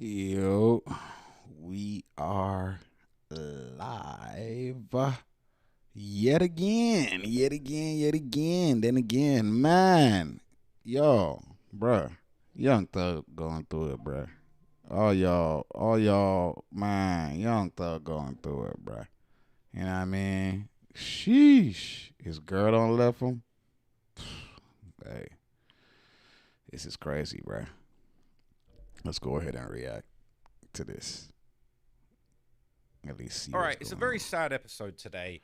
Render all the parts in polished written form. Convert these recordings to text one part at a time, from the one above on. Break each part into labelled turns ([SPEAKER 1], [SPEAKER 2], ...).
[SPEAKER 1] Yo, we are live yet again. Then again, man. Yo, bruh, Young Thug going through it, bruh. All y'all, man, Young Thug going through it, bruh. You know what I mean? Sheesh. His girl don't left him. Hey, this is crazy, bruh. Let's go ahead and react to this. At least see
[SPEAKER 2] All
[SPEAKER 1] what's
[SPEAKER 2] right, it's a
[SPEAKER 1] going
[SPEAKER 2] very
[SPEAKER 1] on.
[SPEAKER 2] sad episode today.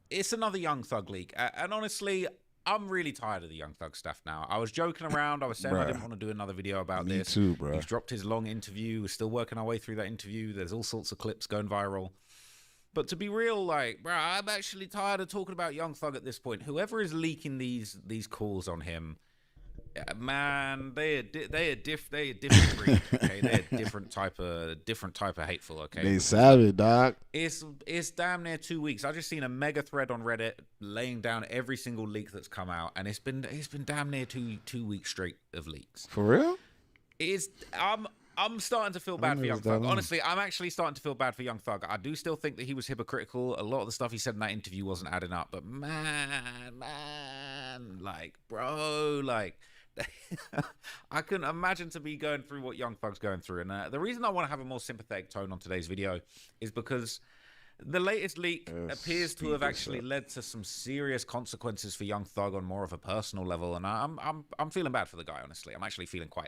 [SPEAKER 2] It's another Young Thug leak, and honestly, I'm really tired of the Young Thug stuff now. I was joking around. I was saying I didn't
[SPEAKER 1] Bruh,
[SPEAKER 2] want to do another video about
[SPEAKER 1] me
[SPEAKER 2] this.
[SPEAKER 1] too, bruh.
[SPEAKER 2] He's dropped his long interview. We're still working our way through that interview. There's all sorts of clips going viral. But to be real, like, bro, I'm actually tired of talking about Young Thug at this point. Whoever is leaking these calls on him, man, they are different breed. Okay, they're different type of hateful. Okay,
[SPEAKER 1] They
[SPEAKER 2] because
[SPEAKER 1] savage, dog.
[SPEAKER 2] it's damn near 2 weeks. I just seen a mega thread on Reddit laying down every single leak that's come out, and it's been damn near two weeks straight of leaks.
[SPEAKER 1] For real?
[SPEAKER 2] It's I'm starting to feel
[SPEAKER 1] I
[SPEAKER 2] bad
[SPEAKER 1] didn't
[SPEAKER 2] for
[SPEAKER 1] know it
[SPEAKER 2] Young
[SPEAKER 1] was that
[SPEAKER 2] Thug.
[SPEAKER 1] long.
[SPEAKER 2] Honestly, I'm actually starting to feel bad for Young Thug. I do still think that he was hypocritical. A lot of the stuff he said in that interview wasn't adding up. But man, like, bro, like, I couldn't imagine to be going through what Young Thug's going through. And the reason I want to have a more sympathetic tone on today's video is because the latest leak appears to
[SPEAKER 1] Speed
[SPEAKER 2] have
[SPEAKER 1] this
[SPEAKER 2] actually
[SPEAKER 1] up.
[SPEAKER 2] led to some serious consequences for Young Thug on more of a personal level, and I'm feeling bad for the guy. Honestly, I'm actually feeling quite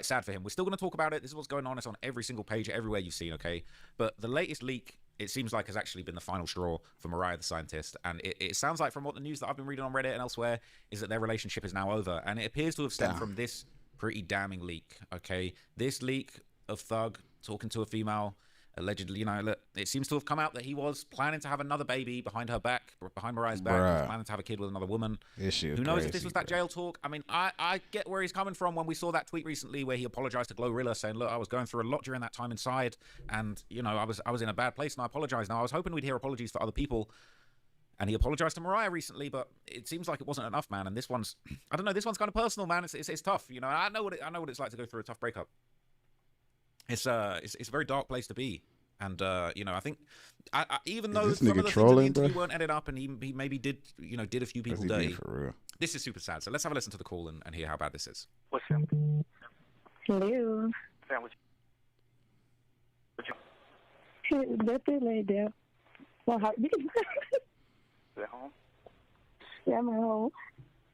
[SPEAKER 2] sad for him. We're still going to talk about it. This is what's going on. It's on every single page, everywhere you've seen. Okay, but the latest leak, it seems like, has actually been the final straw for Mariah The Scientist, and it sounds like, from what the news that I've been reading on Reddit and elsewhere, is that their relationship is now over, and it appears to have stemmed
[SPEAKER 1] Damn.
[SPEAKER 2] from this pretty damning leak. Okay, this leak of Thug talking to a female, allegedly, look, it seems to have come out that he was planning to have another baby behind her back, behind Mariah's back. He was
[SPEAKER 1] Bruh.
[SPEAKER 2] planning to have a kid with another woman.
[SPEAKER 1] This shit
[SPEAKER 2] Who knows if this
[SPEAKER 1] crazy,
[SPEAKER 2] was that
[SPEAKER 1] bruh.
[SPEAKER 2] jail talk? I mean, I get where he's coming from when we saw that tweet recently where he apologized to Glorilla, saying, look, I was going through a lot during that time inside, and, I was in a bad place, and I apologize. Now, I was hoping we'd hear apologies for other people, and he apologized to Mariah recently, but it seems like it wasn't enough, man. And this one's, I don't know, this one's kind of personal, man. It's tough. I know what it's like to go through a tough breakup. It's a very dark place to be. And I think, even
[SPEAKER 1] Is
[SPEAKER 2] though
[SPEAKER 1] this
[SPEAKER 2] some
[SPEAKER 1] nigga
[SPEAKER 2] of the things in the
[SPEAKER 1] trolling,
[SPEAKER 2] interview
[SPEAKER 1] bruh?
[SPEAKER 2] weren't edited up, and he maybe did a few
[SPEAKER 1] What's
[SPEAKER 2] people
[SPEAKER 1] he being
[SPEAKER 2] dirty,
[SPEAKER 1] for real?
[SPEAKER 2] this is super sad. So let's have a listen to the call and hear how bad this is.
[SPEAKER 3] What's up?
[SPEAKER 4] Hello.
[SPEAKER 3] Sam, what you
[SPEAKER 4] Nothing like that. My heart beat.
[SPEAKER 3] at home?
[SPEAKER 4] Yeah, I'm at home.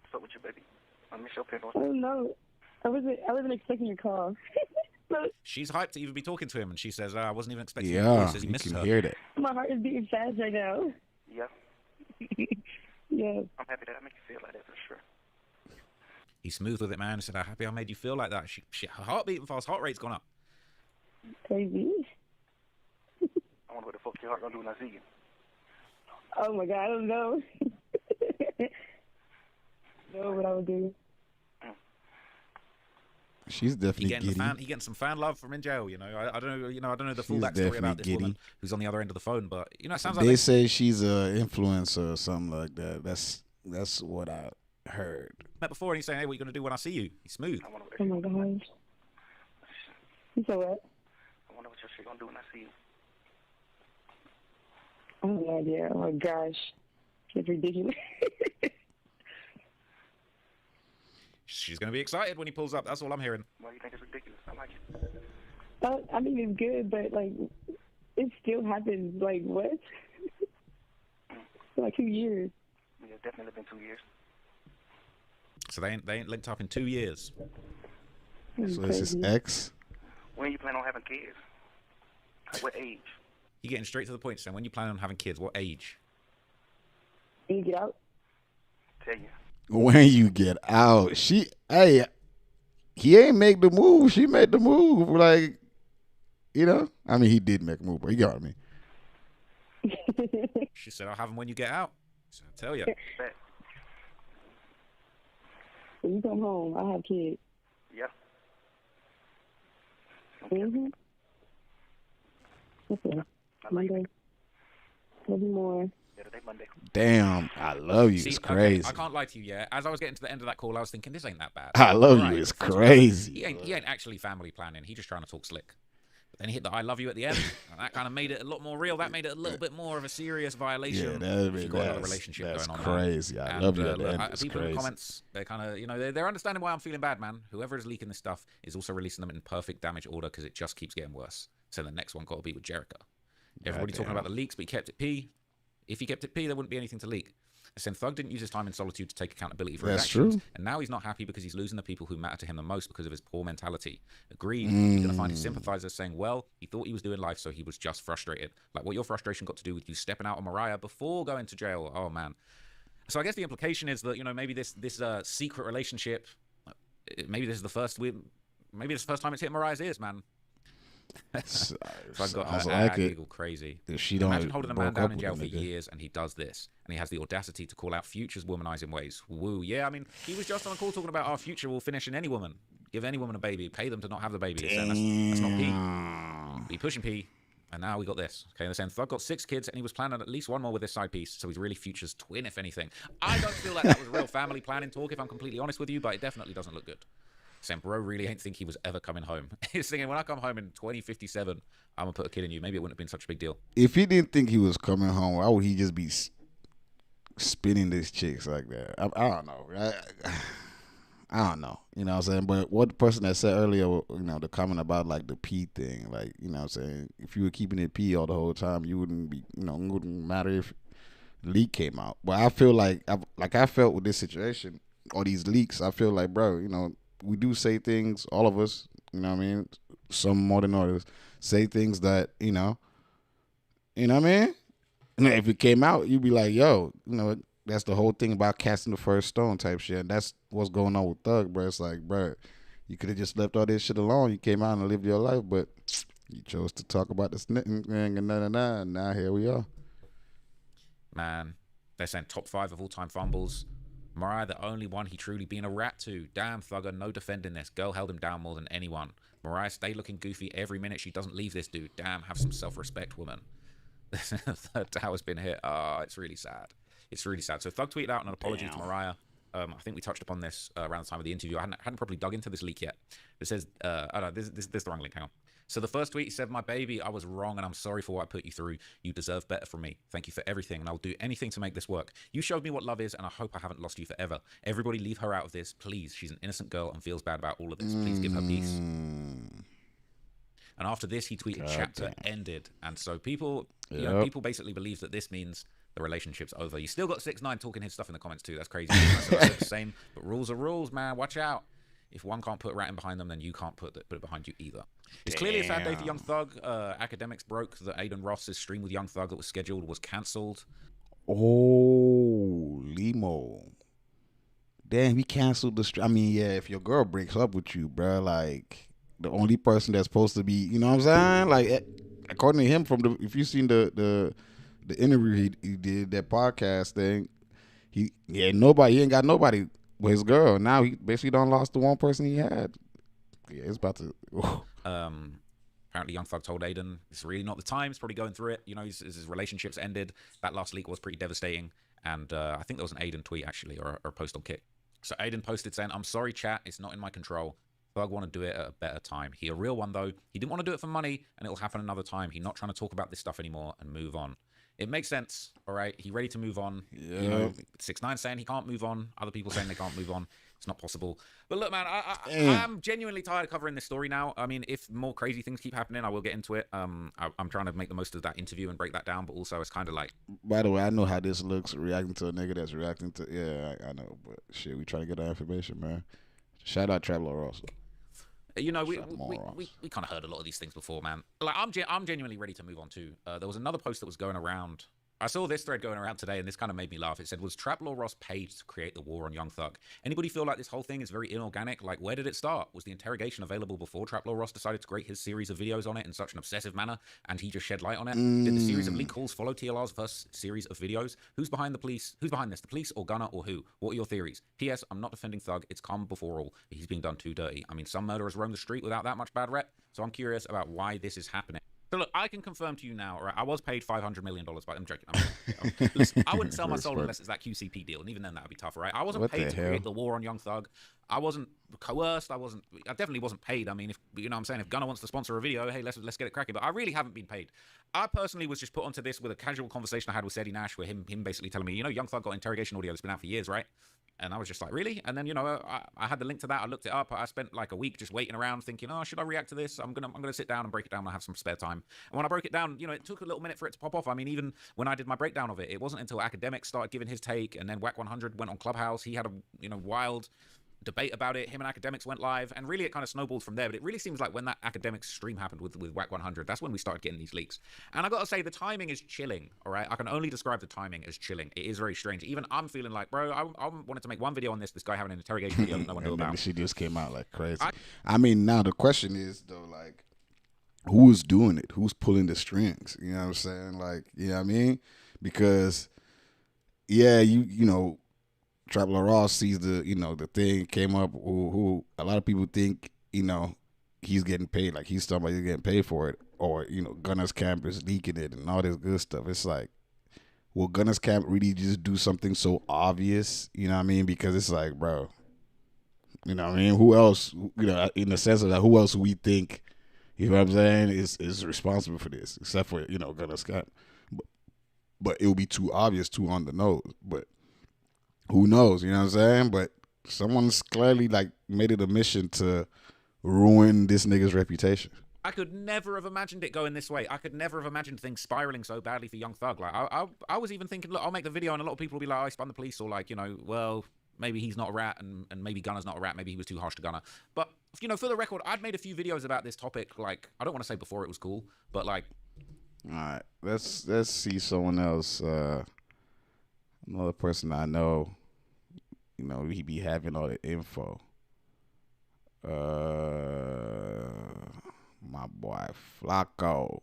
[SPEAKER 3] What's up with you, baby? I miss your pen.
[SPEAKER 4] I don't know. I wasn't expecting your call. Look,
[SPEAKER 2] She's hyped to even be talking to him, and she says, I wasn't even expecting him.
[SPEAKER 1] Yeah,
[SPEAKER 2] He says he
[SPEAKER 1] you
[SPEAKER 2] misses
[SPEAKER 1] can
[SPEAKER 2] her.
[SPEAKER 1] hear that.
[SPEAKER 4] my heart is beating fast right now.
[SPEAKER 3] Yeah,
[SPEAKER 4] Yeah.
[SPEAKER 3] I'm happy that I make you feel like that for sure.
[SPEAKER 2] He's smooth with it, man. He said, I'm happy I made you feel like that. Her heart beating fast, heart rate's gone up.
[SPEAKER 4] Crazy.
[SPEAKER 3] I wonder what the fuck your heart gonna do when I see you.
[SPEAKER 4] Oh my God, I don't know. Know what I would do.
[SPEAKER 1] She's
[SPEAKER 2] He
[SPEAKER 1] definitely
[SPEAKER 2] getting,
[SPEAKER 1] giddy.
[SPEAKER 2] he getting some fan love from in jail, I don't know, I don't know the full
[SPEAKER 1] She's
[SPEAKER 2] backstory about
[SPEAKER 1] definitely
[SPEAKER 2] this woman
[SPEAKER 1] giddy.
[SPEAKER 2] who's on the other end of the phone, but, it sounds like
[SPEAKER 1] They say she's a influencer or something like that. That's what I heard.
[SPEAKER 2] met before, and he's saying, hey, what are you going to do when I see you? He's smooth.
[SPEAKER 3] I wonder what
[SPEAKER 4] Oh my gosh. You said what?
[SPEAKER 3] I wonder what your shit gonna do when I see you.
[SPEAKER 4] I have no idea. Oh my gosh. It's ridiculous.
[SPEAKER 2] She's going to be excited when he pulls up. That's all I'm hearing.
[SPEAKER 3] Why do you think it's ridiculous? I like it.
[SPEAKER 4] I mean, it's good, but, like, it still happens. Like, what? For like 2 years.
[SPEAKER 3] Yeah, it's definitely been 2 years.
[SPEAKER 2] So they ain't linked up in 2 years.
[SPEAKER 4] It's
[SPEAKER 1] So this is
[SPEAKER 4] crazy.
[SPEAKER 1] X.
[SPEAKER 3] When you plan on having kids? At what age?
[SPEAKER 2] You're getting straight to the point, saying, when you plan on having kids, what age?
[SPEAKER 4] Can you get out?
[SPEAKER 3] Tell you.
[SPEAKER 1] When you get out, he ain't make the move. She made the move. Like, I mean, he did make a move, but you got what I mean.
[SPEAKER 2] She said, I'll have them when you get out. So I tell you.
[SPEAKER 3] Bet.
[SPEAKER 4] When you come home, I have kids.
[SPEAKER 3] Yeah.
[SPEAKER 4] Mm-hmm. Okay.
[SPEAKER 3] I like
[SPEAKER 4] Monday.
[SPEAKER 3] it.
[SPEAKER 4] Maybe more.
[SPEAKER 3] Yeah, today Monday.
[SPEAKER 1] Damn, I love you.
[SPEAKER 2] See,
[SPEAKER 1] It's
[SPEAKER 2] okay,
[SPEAKER 1] crazy.
[SPEAKER 2] I can't lie to you. Yeah, as I was getting to the end of that call, I was thinking this ain't that bad.
[SPEAKER 1] I love
[SPEAKER 2] Right,
[SPEAKER 1] you. It's
[SPEAKER 2] friends with benefits.
[SPEAKER 1] crazy.
[SPEAKER 2] He ain't actually family planning. He just trying to talk slick. But then he hit the "I love you" at the end, and that kind of made it a lot more real. That made it a little bit more of a serious violation.
[SPEAKER 1] Yeah,
[SPEAKER 2] if you've got another relationship
[SPEAKER 1] that's
[SPEAKER 2] going on.
[SPEAKER 1] crazy.
[SPEAKER 2] Man.
[SPEAKER 1] I love you. At the
[SPEAKER 2] Look,
[SPEAKER 1] end. It's
[SPEAKER 2] people in
[SPEAKER 1] crazy.
[SPEAKER 2] the comments, they're kind of, you know, they're understanding why I'm feeling bad, man. Whoever is leaking this stuff is also releasing them in perfect damage order because it just keeps getting worse. So the next one got to be with Jericho. Everybody talking about the leaks, but he kept it P. If he kept it P, there wouldn't be anything to leak. Saying Thug didn't use his time in solitude to take accountability for his actions.
[SPEAKER 1] True.
[SPEAKER 2] And now he's not happy because he's losing the people who matter to him the most because of his poor mentality. Agreed. He's going to find his sympathizers saying, well, he thought he was doing life, so he was just frustrated. Like what your frustration got to do with you stepping out on Mariah before going to jail. Oh, man. So I guess the implication is that, you know, maybe this secret relationship, maybe this is the first time it's hit Mariah's ears, man. So I've got
[SPEAKER 1] like it.
[SPEAKER 2] giggle crazy.
[SPEAKER 1] If she don't
[SPEAKER 2] Imagine holding a man
[SPEAKER 1] broke
[SPEAKER 2] down
[SPEAKER 1] up
[SPEAKER 2] in
[SPEAKER 1] with
[SPEAKER 2] jail
[SPEAKER 1] a
[SPEAKER 2] for
[SPEAKER 1] nigga.
[SPEAKER 2] years and he does this. And he has the audacity to call out Future's womanizing ways. Woo. Yeah, I mean, he was just on a call talking about our future will finish in any woman. Give any woman a baby. Pay them to not have the baby. Saying that's not P. Be pushing P. And now we got this. Okay, they're saying Thug got 6 kids and he was planning at least one more with this side piece. So he's really Future's twin, if anything. I don't feel like that was real family planning talk, if I'm completely honest with you, but it definitely doesn't look good. Saying, bro, really ain't think he was ever coming home. He's thinking, when I come home in 2057, I'm going to put a kid in you. Maybe it wouldn't have been such a big deal.
[SPEAKER 1] If he didn't think he was coming home, why would he just be spinning these chicks like that? I don't know. I don't know. You know what I'm saying? But what the person that said earlier, you know, the comment about like the P thing, like, you know what I'm saying? If you were keeping it P all the whole time, you wouldn't be, you know, it wouldn't matter if leak came out. But I feel like I felt with this situation or these leaks, I feel like, bro, you know, we do say things, all of us, you know what I mean? Some more than others, say things that, you know what I mean? And if it came out, you'd be like, yo, you know, that's the whole thing about casting the first stone type shit. And that's what's going on with Thug, bro. It's like, bro, you could have just left all this shit alone. You came out and lived your life, but you chose to talk about this and now here we are.
[SPEAKER 2] Man, they're saying top 5 of all-time fumbles. Mariah, the only one he truly been a rat to. Damn, Thugger, no defending this. Girl held him down more than anyone. Mariah stayed looking goofy every minute she doesn't leave this dude. Damn, have some self-respect, woman. Third tower's been hit. Oh, it's really sad. It's really sad. So Thug tweeted out an apology to Mariah. I think we touched upon this around the time of the interview. I hadn't probably dug into this leak yet. It says, oh no, this is the wrong link. Hang on. So the first tweet, he said, my baby, I was wrong and I'm sorry for what I put you through. You deserve better from me. Thank you for everything and I'll do anything to make this work. You showed me what love is and I hope I haven't lost you forever. Everybody leave her out of this, please. She's an innocent girl and feels bad about all of this. Please give her peace. And after this, he tweeted, chapter ended. And so people, you know, people basically believe that this means the relationship's over. You still got 6ix9ine talking his stuff in the comments too. That's crazy. I said the same, but rules are rules, man. Watch out. If one can't put ratting behind them, then you can't put it behind you either. It's clearly a sad day for Young Thug. Academics broke that Aiden Ross's stream with Young Thug that was scheduled was cancelled.
[SPEAKER 1] Oh, Limo. Damn, he canceled the stream. I mean, yeah, if your girl breaks up with you, bro, like, the only person that's supposed to be, you know what I'm saying? Like, according to him, if you seen the interview he did, that podcast thing, he ain't got nobody with his girl. Now he basically done lost the one person he had. Yeah, it's about to.
[SPEAKER 2] Apparently, Young Thug told Aiden it's really not the time. He's probably going through it. You know, his relationships ended. That last leak was pretty devastating. And I think there was an Aiden tweet actually, or a post on Kick. So Aiden posted saying, "I'm sorry, chat. It's not in my control. Thug want to do it at a better time. He a real one though. He didn't want to do it for money, and it'll happen another time. He not trying to talk about this stuff anymore and move on." It makes sense, all right? He ready to move on.
[SPEAKER 1] Yeah.
[SPEAKER 2] You know, 6ix9ine saying he can't move on. Other people saying they can't move on. It's not possible. But look, man, I'm genuinely tired of covering this story now. I mean, if more crazy things keep happening, I will get into it. I'm trying to make the most of that interview and break that down, but also it's kind of like...
[SPEAKER 1] By the way, I know how this looks reacting to a nigga that's reacting to... Yeah, I know, but shit, we trying to get that information, man. Shout out Traveler Ross.
[SPEAKER 2] You know, we kind of heard a lot of these things before, man. Like, I'm genuinely ready to move on too. There was another post that was going around. I saw this thread going around today, and this kind of made me laugh. It said, was Traplaw Ross paid to create the war on Young Thug? Anybody feel like this whole thing is very inorganic? Like, where did it start? Was the interrogation available before Traplaw Ross decided to create his series of videos on it in such an obsessive manner, and he just shed light on it? Did the series of leak calls follow TLR's first series of videos? Who's behind the police? Who's behind this? The police or Gunner or who? What are your theories? P.S. I'm not defending Thug. It's calm before all. He's being done too dirty. I mean, some murderers roam the street without that much bad rep, so I'm curious about why this is happening. So look, I can confirm to you now, right? I was paid $500 million, but I'm joking. Listen, I wouldn't sell my soul unless it's that QCP deal, and even then that would be tough, right? I wasn't
[SPEAKER 1] What
[SPEAKER 2] paid
[SPEAKER 1] the
[SPEAKER 2] to
[SPEAKER 1] hell?
[SPEAKER 2] create the war on Young Thug. I wasn't coerced. I definitely wasn't paid. I mean, if you know what I'm saying, if Gunna wants to sponsor a video, hey, let's get it cracking. But I really haven't been paid. I personally was just put onto this with a casual conversation I had with Seti Nash, where him basically telling me, you know, Young Thug got interrogation audio that's been out for years, right? And I was just like, really? And then, you know, I had the link to that. I looked it up. I spent like a week just waiting around thinking, oh, should I react to this? I'm gonna sit down and break it down when I have some spare time. And when I broke it down, you know, it took a little minute for it to pop off. I mean, even when I did my breakdown of it, it wasn't until Academics started giving his take, and then Whack 100 went on Clubhouse. He had a, you know, wild debate about it. Him and Academics went live, and really it kind of snowballed from there. But it really seems like when that Academics stream happened with Whack 100, that's when we started getting these leaks. And I gotta say, the timing is chilling. All right, I can only describe the timing as chilling. It is very strange. Even I'm feeling like, bro, I wanted to make one video on this guy having an interrogation video that no one knew
[SPEAKER 1] And then
[SPEAKER 2] about.
[SPEAKER 1] she just came out like crazy. I mean, now the question is though, like, who's doing it? Who's pulling the strings? You know what I'm saying? Like, you know what I mean? Because yeah, you know, Traveler Ross sees the, you know, the thing came up who a lot of people think, you know, he's getting paid, like he's talking about he's getting paid for it, or, you know, Gunna's camp is leaking it and all this good stuff. It's like, will Gunna's camp really just do something so obvious? You know what I mean? Because it's like, bro, you know what I mean? Who else, you know, in the sense of that, who else we think, you know what I'm saying, is responsible for this, except for, you know, Gunna's camp. But it will be too obvious, too on the nose. But who knows, you know what I'm saying? But someone's clearly like made it a mission to ruin this nigga's reputation.
[SPEAKER 2] I could never have imagined it going this way. I could never have imagined things spiraling so badly for Young Thug. Like I was even thinking, look, I'll make the video, and a lot of people will be like, oh, I spun the police, or like, you know, well, maybe he's not a rat, and maybe Gunna's not a rat. Maybe he was too harsh to Gunna. But you know, for the record, I'd made a few videos about this topic. Like, I don't want to say before it was cool, but like,
[SPEAKER 1] all right, let's see someone else. Another person I know, you know, he be having all the info. My boy Flacco.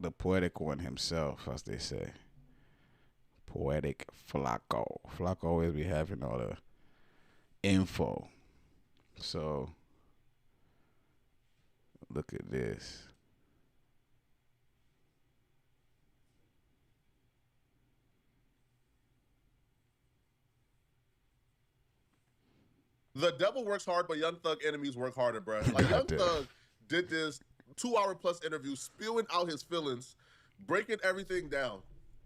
[SPEAKER 1] The poetic one himself, as they say. Poetic Flacco. Flacco always be having all the info. So, look at this.
[SPEAKER 5] The devil works hard, but Young Thug enemies work harder, bro. Like, Young Thug did this 2-hour-plus interview spewing out his feelings, breaking everything down.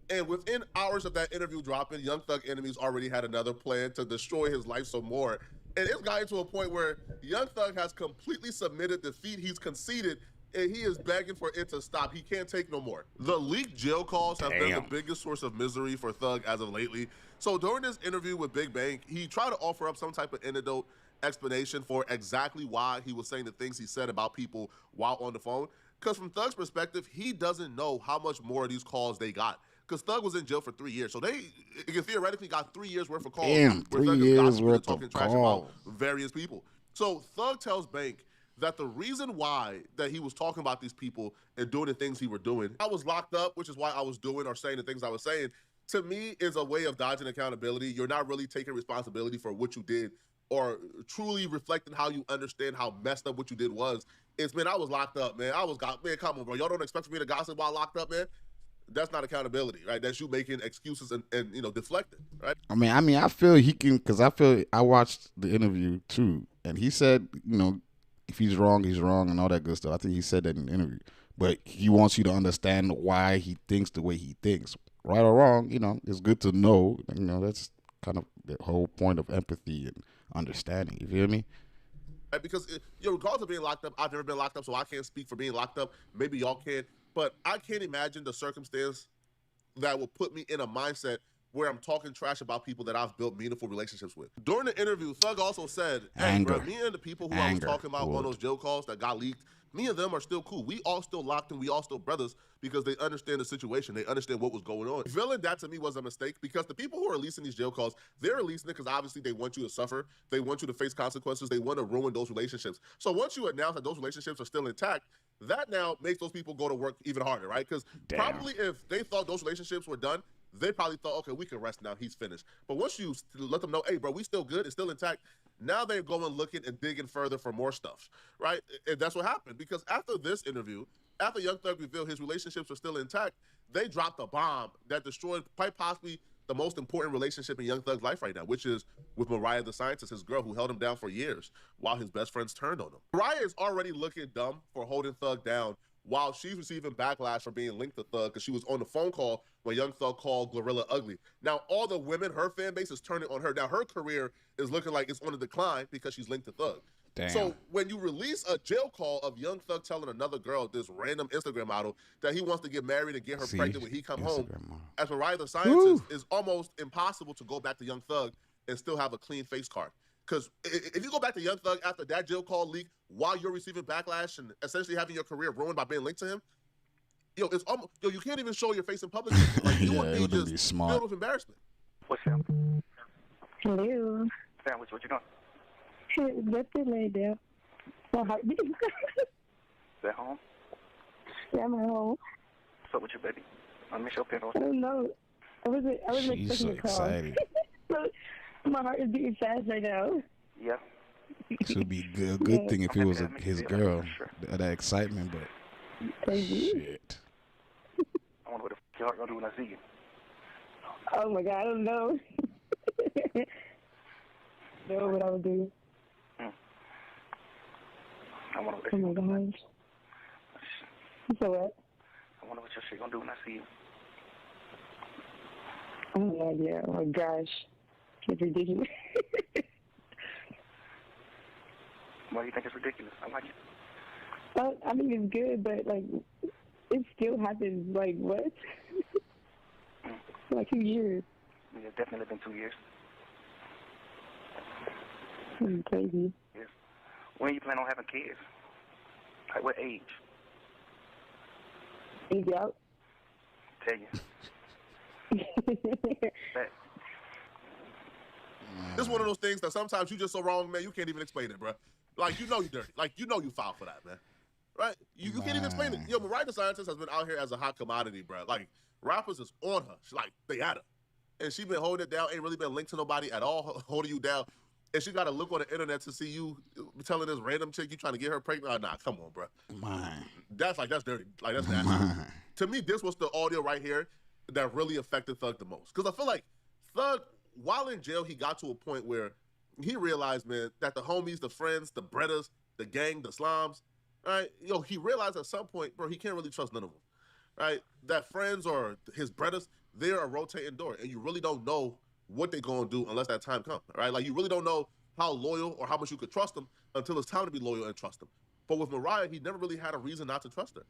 [SPEAKER 5] And within hours of that interview dropping, Young Thug enemies already had another plan to destroy his life some more. And it's gotten to a point where Young Thug has completely submitted defeat. He's conceded, and he is begging for it to stop. He can't take no more. The leaked jail calls have been the biggest source of misery for Thug as of lately. So during this interview with Big Bang, he tried to offer up some type of antidote explanation for exactly why he was saying the things he said about people while on the phone. Because from Thug's perspective, he doesn't know how much more of these calls they got. Because Thug was in jail for 3 years. So they theoretically got 3 years worth of calls.
[SPEAKER 1] Damn, 3 years worth
[SPEAKER 5] talking
[SPEAKER 1] of
[SPEAKER 5] trash
[SPEAKER 1] calls.
[SPEAKER 5] about various people. So Thug tells Bank that the reason why that he was talking about these people and doing the things he were doing, I was locked up, which is why I was doing or saying the things I was saying, to me is a way of dodging accountability. You're not really taking responsibility for what you did or truly reflecting how you understand how messed up what you did was. It's, man, I was locked up, man. Man, come on, bro. Y'all don't expect me to gossip while locked up, man? That's not accountability, right? That's you making excuses and you know, deflecting, right?
[SPEAKER 1] I mean, I feel he can, because I watched the interview too, and he said, you know, if he's wrong, and all that good stuff. I think he said that in the interview. But he wants you to understand why he thinks the way he thinks. Right or wrong, you know, it's good to know. You know, that's kind of the whole point of empathy and understanding. You feel me?
[SPEAKER 5] Right? Because, you know, regardless of being locked up, I've never been locked up, so I can't speak for being locked up. Maybe y'all can. But I can't imagine the circumstance that will put me in a mindset where I'm talking trash about people that I've built meaningful relationships with. During the interview, Thug also said, hey, bro, me and the people who I was talking about on those jail calls that got leaked, me and them are still cool. We all still locked and we all still brothers because they understand the situation. They understand what was going on. Revealing that to me was a mistake because the people who are releasing these jail calls, they're releasing it because obviously they want you to suffer. They want you to face consequences. They want to ruin those relationships. So once you announce that those relationships are still intact, that now makes those people go to work even harder, right? Because probably if they thought those relationships were done, they probably thought, okay, we can rest now. He's finished. But once you let them know, hey, bro, we still good. It's still intact. Now they're going looking and digging further for more stuff, right? And that's what happened because after this interview, after Young Thug revealed his relationships are still intact, they dropped a bomb that destroyed quite possibly the most important relationship in Young Thug's life right now, which is with Mariah The Scientist, his girl who held him down for years while his best friends turned on him. Mariah is already looking dumb for holding Thug down while she's receiving backlash for being linked to Thug because she was on the phone call when Young Thug called Glorilla ugly. Now, all the women, her fan base is turning on her. Now, her career is looking like it's on a decline because she's linked to Thug.
[SPEAKER 1] Damn.
[SPEAKER 5] So when you release a jail call of Young Thug telling another girl, this random Instagram model, that he wants to get married and get her pregnant when he come home, as Mariah The Scientist, it's almost impossible to go back to Young Thug and still have a clean face card. Because if you go back to Young Thug after that jail call leak while you're receiving backlash and essentially having your career ruined by being linked to him, it's almost, you can't even show your face in public. Like, you would be just filled with embarrassment.
[SPEAKER 3] What's up?
[SPEAKER 4] Hello.
[SPEAKER 3] Sandwich, what you doing?
[SPEAKER 4] Just laid there. My heart beating.
[SPEAKER 3] At home?
[SPEAKER 4] Yeah, I'm at home.
[SPEAKER 3] What's up with you, baby? I miss your pen.
[SPEAKER 4] I don't know. I wasn't
[SPEAKER 1] She's
[SPEAKER 4] expecting
[SPEAKER 1] so
[SPEAKER 4] a call.
[SPEAKER 1] excited.
[SPEAKER 4] My heart is beating fast right now.
[SPEAKER 3] Yeah.
[SPEAKER 1] This would be a good thing if it was his girl. That excitement, but shit.
[SPEAKER 3] I wonder what the f*** your heart gonna do when I see you.
[SPEAKER 4] Oh my God, I don't know. Know what I would do.
[SPEAKER 3] I wonder what
[SPEAKER 4] Oh my gosh. So what?
[SPEAKER 3] I wonder what your shit gonna do when I see you.
[SPEAKER 4] Oh my God, yeah. Oh my gosh. It's ridiculous.
[SPEAKER 3] Why do you think it's ridiculous? I like it.
[SPEAKER 4] I mean, it's good, but like, it still happens. Like, what? For like 2 years.
[SPEAKER 3] It's definitely been 2 years.
[SPEAKER 4] It's crazy.
[SPEAKER 3] Yes. When you plan on having kids? Like what age?
[SPEAKER 4] Age out.
[SPEAKER 3] Tell you. That.
[SPEAKER 5] This is one of those things that sometimes you just so wrong, man, you can't even explain it, bro. Like, you know you dirty. Like, you know you foul for that, man. Right? You can't even explain it. Yo, Mariah The Scientist has been out here as a hot commodity, bro. Like, rappers is on her. She's like, they at her. And she been holding it down, ain't really been linked to nobody at all, holding you down. And she got to look on the internet to see you telling this random chick you trying to get her pregnant. Oh, nah, come on, bro. That's dirty. Like, that's nasty. To me, this was the audio right here that really affected Thug the most. Because I feel like Thug, while in jail, he got to a point where he realized, man, that the homies, the friends, the breaders, the gang, the slums, right? He realized at some point, bro, he can't really trust none of them, right? That friends or his brothers, they're a rotating door, and you really don't know what they're going to do unless that time comes, right? Like, you really don't know how loyal or how much you could trust them until it's time to be loyal and trust them. But with Mariah, he never really had a reason not to trust her.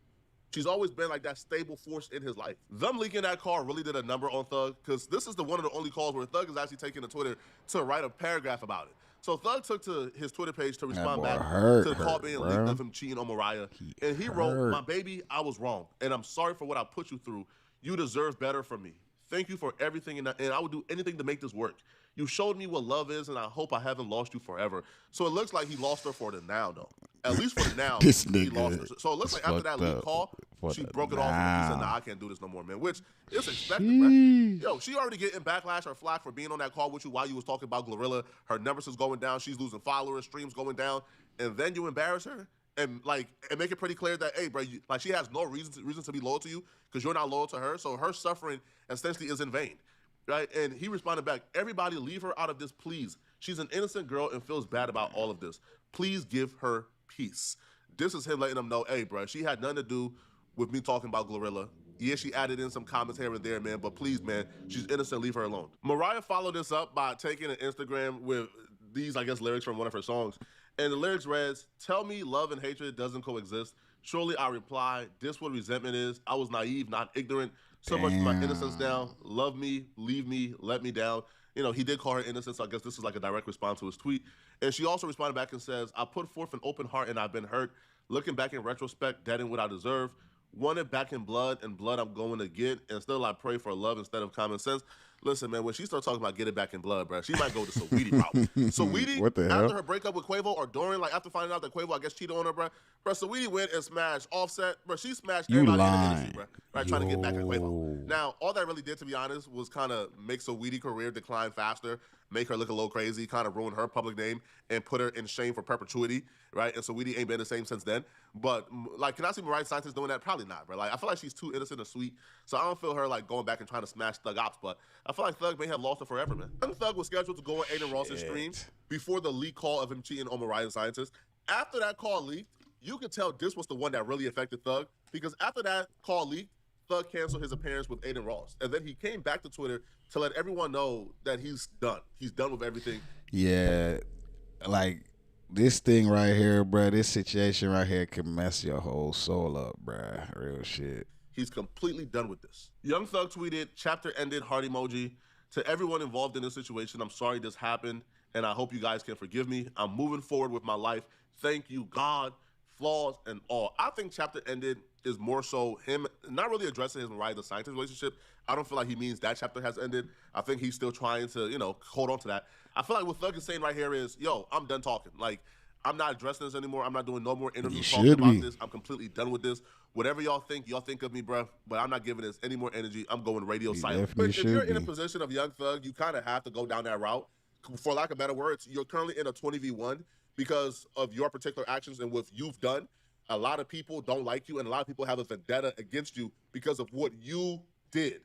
[SPEAKER 5] She's always been like that stable force in his life. Them leaking that call really did a number on Thug, because this is one of the only calls where Thug is actually taking to Twitter to write a paragraph about it. So Thug took to his Twitter page to respond back to the call being leaked of him cheating on Mariah. And he wrote, "My baby, I was wrong, and I'm sorry for what I put you through. You deserve better from me. Thank you for everything, and I would do anything to make this work. You showed me what love is, and I hope I haven't lost you forever." So it looks like he lost her for the now, though. At least for the now,
[SPEAKER 1] This
[SPEAKER 5] he
[SPEAKER 1] nigga
[SPEAKER 5] lost her. So it looks like after that leak call, she broke it off and he said, "Nah, I can't do this no more, man." Which is expected, man. Yo, she already getting backlash or flack for being on that call with you while you was talking about Glorilla. Her numbers is going down. She's losing followers, streams going down, and then you embarrass her and make it pretty clear that, hey, bro, she has no reason to be loyal to you because you're not loyal to her. So her suffering essentially is in vain, right? And he responded back, "Everybody leave her out of this, please. She's an innocent girl and feels bad about all of this. Please give her peace." This is him letting them know, hey, bro, she had nothing to do with me talking about Glorilla. Yeah, she added in some comments here and there, man, but please, man, she's innocent, leave her alone. Mariah followed this up by taking an Instagram with these, I guess, lyrics from one of her songs. And the lyrics reads, "Tell me love and hatred doesn't coexist. Surely I reply, this what resentment is. I was naive, not ignorant. So much for my innocence now. Love me, leave me, let me down." He did call her innocent, so I guess this is like a direct response to his tweet. And she also responded back and says, "I put forth an open heart and I've been hurt. Looking back in retrospect, that ain't what I deserve. Want it back in blood, and blood I'm going to get. And still I pray for love instead of common sense." Listen, man, when she starts talking about getting back in blood, bro, she might go the Saweetie route. Saweetie,
[SPEAKER 1] What the hell?
[SPEAKER 5] after her breakup with Quavo or during, like after finding out that Quavo, I guess, cheated on her, bro, Saweetie went and smashed Offset, bro. She smashed
[SPEAKER 1] You
[SPEAKER 5] everybody in the
[SPEAKER 1] lying.
[SPEAKER 5] industry, bro, right, trying to get back at
[SPEAKER 1] Yo.
[SPEAKER 5] Quavo. Now, all that really did, to be honest, was kind of make Saweetie career decline faster, make her look a little crazy, kind of ruin her public name, and put her in shame for perpetuity, right? And Saweetie ain't been the same since then. But, like, can I see Mariah The Scientist doing that? Probably not, bro. Like, I feel like she's too innocent and sweet, so I don't feel her, like, going back and trying to smash Thug Ops, but I feel like Thug may have lost her forever, man. Young Thug was scheduled to go on Aiden Ross's stream before the leak call of him cheating on Mariah The Scientist. After that call leaked, you could tell this was the one that really affected Thug, because after that call leaked, Thug canceled his appearance with Aiden Ross. And then he came back to Twitter to let everyone know that he's done. He's done with everything.
[SPEAKER 1] Yeah, like this thing right here, bro. This situation right here can mess your whole soul up, bro. Real shit.
[SPEAKER 5] He's completely done with this. Young Thug tweeted, "Chapter ended, heart emoji. To everyone involved in this situation, I'm sorry this happened, and I hope you guys can forgive me. I'm moving forward with my life. Thank you, God, flaws and all." I think chapter ended is more so him not really addressing his Mariah The Scientist relationship. I don't feel like he means that chapter has ended. I think he's still trying to, hold on to that. I feel like what Thug is saying right here is, yo, I'm done talking. Like, I'm not addressing this anymore. I'm not doing no more interviews talking about this. I'm completely done with this. Whatever y'all think of me, bro, but I'm not giving this any more energy. I'm going radio silent. But if you're in a position of Young Thug, you kind of have to go down that route. For lack of better words, you're currently in a 20v1 because of your particular actions and what you've done. A lot of people don't like you, and a lot of people have a vendetta against you because of what you did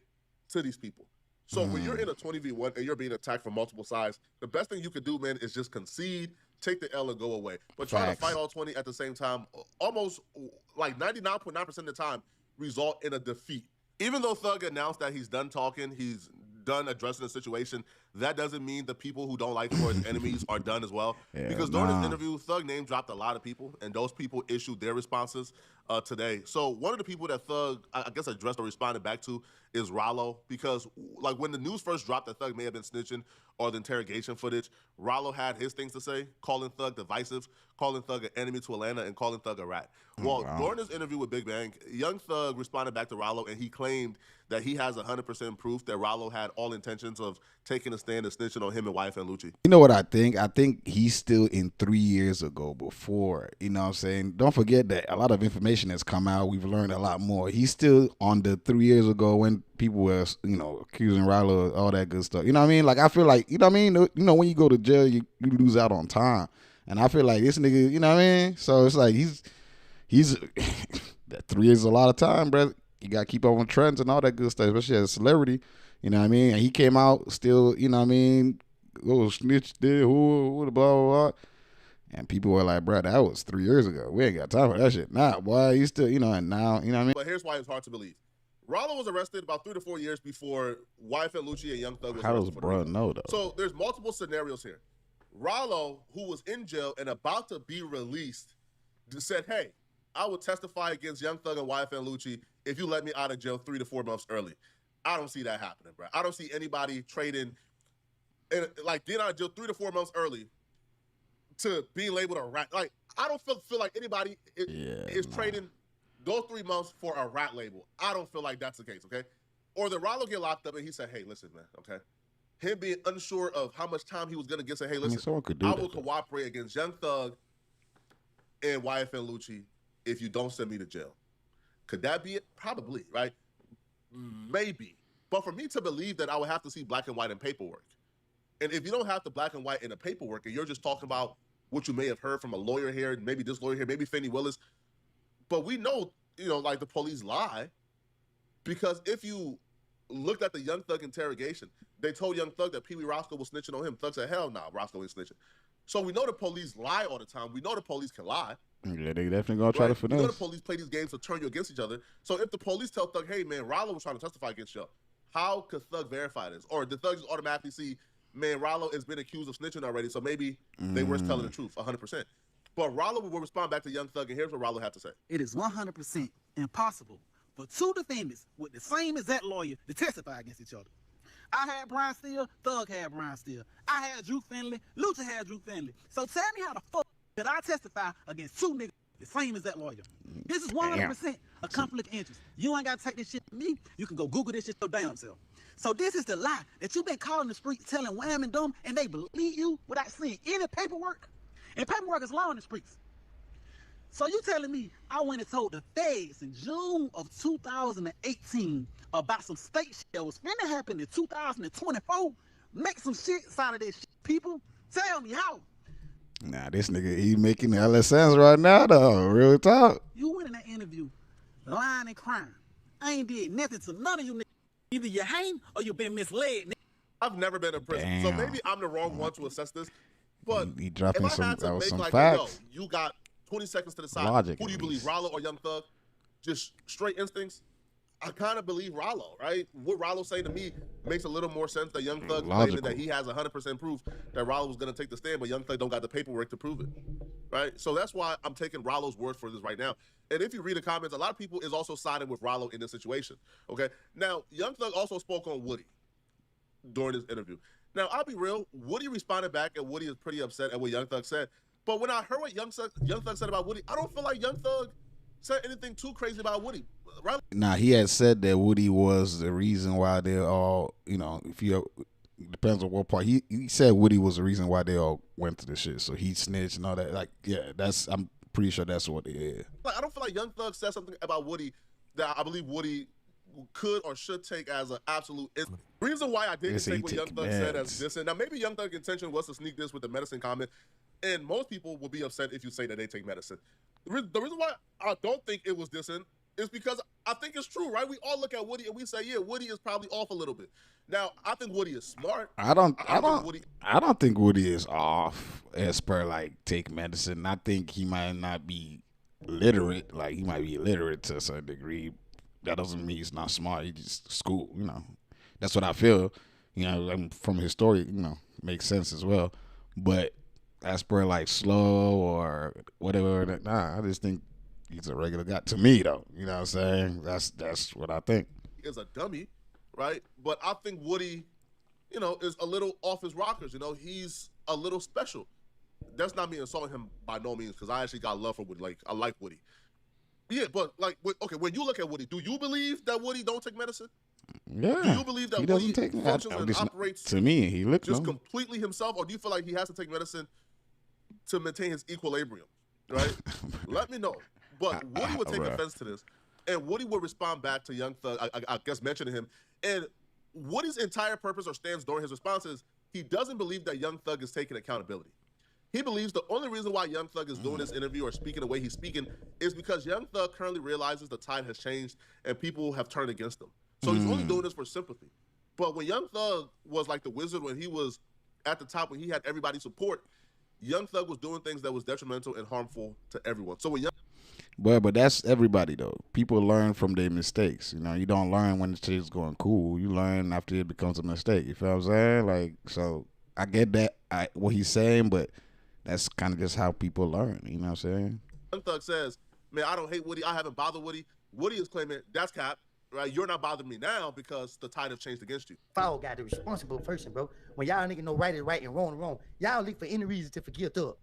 [SPEAKER 5] to these people. So when you're in a 20v1 and you're being attacked from multiple sides, the best thing you could do, man, is just concede, take the L and go away. But trying to fight all 20 at the same time, almost like 99.9% of the time, result in a defeat. Even though Thug announced that he's done talking, he's done addressing the situation, that doesn't mean the people who don't like him or his enemies are done as well. Because during this interview, Thug name dropped a lot of people, and those people issued their responses today. So one of the people that Thug, I guess, addressed or responded back to is Rollo, because like when the news first dropped that Thug may have been snitching or the interrogation footage, Rollo had his things to say, calling Thug divisive, calling Thug an enemy to Atlanta, and calling Thug a rat. Well, during this interview with Big Bang, Young Thug responded back to Rollo, and he claimed that he has 100% proof that Rollo had all intentions of taking a stand and snitching on him and YFN Lucci.
[SPEAKER 1] You know what I think? I think he's still in 3 years ago before. You know what I'm saying? Don't forget that a lot of information has come out. We've learned a lot more. He's still on the 3 years ago when people were, accusing Rollo of all that good stuff. You know what I mean? Like, I feel like, you know what I mean? When you go to jail, you lose out on time. And I feel like this nigga, you know what I mean? So it's like he's that 3 years is a lot of time, bro. You got to keep up on trends and all that good stuff, especially as a celebrity. You know what I mean? And he came out still, you know what I mean? Oh, snitch there, who, blah, blah, blah. And people were like, bro, that was 3 years ago. We ain't got time for that shit. Nah, boy, you still, and now, you know what I mean?
[SPEAKER 5] But here's why it's hard to believe. Rollo was arrested about 3 to 4 years before YFN Lucci and Young Thug was
[SPEAKER 1] How
[SPEAKER 5] arrested.
[SPEAKER 1] does bro know, though?
[SPEAKER 5] So there's multiple scenarios here. Rollo, who was in jail and about to be released, said, hey, I will testify against Young Thug and YFN Lucci if you let me out of jail 3 to 4 months early. I don't see that happening, bro. I don't see anybody trading, and like getting out of jail 3 to 4 months early to being labeled a rat. Like, I don't feel like anybody is trading those 3 months for a rat label. I don't feel like that's the case, okay? Or the Rollo get locked up and he said, hey, listen, man, okay? Him being unsure of how much time he was going to get, say, hey, listen, I will cooperate against Young Thug and YFN Lucci if you don't send me to jail. Could that be it? Probably, right? Maybe. But for me to believe that, I would have to see black and white in paperwork. And if you don't have the black and white in the paperwork and you're just talking about what you may have heard from a lawyer here, maybe this lawyer here, maybe Fannie Willis, but we know, like the police lie, because if you looked at the Young Thug interrogation, they told Young Thug that Pee Wee Roscoe was snitching on him. Thug said, hell nah, Roscoe ain't snitching. So we know the police lie all the time. We know the police can lie.
[SPEAKER 1] Yeah, they definitely gonna try to finesse.
[SPEAKER 5] You know the police play these games to turn you against each other. So if the police tell Thug, hey, man, Rollo was trying to testify against you, how could Thug verify this? Or did Thug just automatically see, man, Rollo has been accused of snitching already, so maybe they were telling the truth, 100%. But Rollo will respond back to Young Thug, and here's what Rollo had to say.
[SPEAKER 6] It is 100% impossible for two defendants with the same exact lawyer to testify against each other. I had Brian Steele, Thug had Brian Steele. I had Drew Finley, Lucha had Drew Finley. So tell me how the fuck did I testify against two niggas the same as that lawyer? This is 100% a conflict of interest. You ain't got to take this shit from me. You can go Google this shit your damn self. So this is the lie that you've been calling the street telling wham and dumb, and they believe you without seeing any paperwork. And paperwork is law in the streets. So you telling me I went and told the feds in June of 2018 about some state shit that was finna happen in 2024? Make some shit out of this shit, people. Tell me how.
[SPEAKER 1] Nah, this nigga, he making hella sense right now, though. Real talk.
[SPEAKER 6] You went in that interview lying and crying. I ain't did nothing to none of you niggas. Either you hang or you been misled.
[SPEAKER 5] I've never been in prison, so maybe I'm the wrong one to assess this. But
[SPEAKER 1] he dropping
[SPEAKER 5] if I had to make
[SPEAKER 1] some
[SPEAKER 5] like,
[SPEAKER 1] facts.
[SPEAKER 5] yo, you got 20 seconds to decide
[SPEAKER 1] Logic,
[SPEAKER 5] who do you believe, Rollo or Young Thug? Just straight instincts. I kind of believe Rollo, right? What Rollo say to me makes a little more sense than Young Thug claiming that he has 100% proof that Rollo was going to take the stand, but Young Thug don't got the paperwork to prove it, right? So that's why I'm taking Rollo's word for this right now. And if you read the comments, a lot of people is also siding with Rollo in this situation, okay? Now, Young Thug also spoke on Woody during this interview. Now, I'll be real, Woody responded back, and Woody is pretty upset at what Young Thug said. But when I heard what Young Thug said about Woody, I don't feel like Young Thug said anything too crazy about Woody. Right?
[SPEAKER 1] Nah, he had said that Woody was the reason why they're all, you know, if you depends on what part. He said Woody was the reason why they all went to the shit. So he snitched and all that. Like, yeah, I'm pretty sure that's what it is.
[SPEAKER 5] Like, I don't feel like Young Thug said something about Woody that I believe Woody could or should take as an absolute. Reason why I didn't take what Young Thug said as this, and now maybe Young Thug's intention was to sneak this with the medicine comment, and most people will be upset if you say that they take medicine. The reason why I don't think it was dissing is because I think it's true, right? We all look at Woody and we say, yeah, Woody is probably off a little bit. Now, I think Woody is smart.
[SPEAKER 1] I don't think Woody is off as per like take medicine. I think he might not be literate. Like, he might be illiterate to a certain degree. That doesn't mean he's not smart. He just school, you know. That's what I feel. You know, from his story, you know, makes sense as well. But as per like slow or whatever, nah, I just think he's a regular guy to me, though. You know what I'm saying? That's what I think.
[SPEAKER 5] Is a dummy, right? But I think Woody, you know, is a little off his rockers. You know, he's a little special. That's not me insulting him by no means, because I actually got love for Woody. Like, I like Woody. Yeah, but like, okay, when you look at Woody, do you believe that Woody don't take medicine?
[SPEAKER 1] Yeah.
[SPEAKER 5] Do you believe that
[SPEAKER 1] he
[SPEAKER 5] Woody
[SPEAKER 1] doesn't take
[SPEAKER 5] functions and operates
[SPEAKER 1] to me? He looks
[SPEAKER 5] just completely himself, or do you feel like he has to take medicine to maintain his equilibrium? Right? Let me know. But Woody would take offense to this, and Woody would respond back to Young Thug, I guess mentioning him. And Woody's entire purpose or stance during his response is he doesn't believe that Young Thug is taking accountability. He believes the only reason why Young Thug is doing this interview or speaking the way he's speaking is because Young Thug currently realizes the tide has changed and people have turned against him. So he's only doing this for sympathy. But when Young Thug was like the wizard, when he was at the top, when he had everybody's support, Young Thug was doing things that was detrimental and harmful to everyone. So when
[SPEAKER 1] but that's everybody though. People learn from their mistakes. You know, you don't learn when the shit's going cool. You learn after it becomes a mistake. You feel what I'm saying? Like, so I get that what he's saying, but that's kind of just how people learn. You know what I'm saying?
[SPEAKER 5] Young Thug says, man, I don't hate Woody. I haven't bothered Woody. Woody is claiming that's cap, right? You're not bothering me now because the tide has changed against you.
[SPEAKER 7] Foul guy, the responsible person, bro. When y'all niggas know right is right and wrong is wrong, y'all look for any reason to forgive Thug.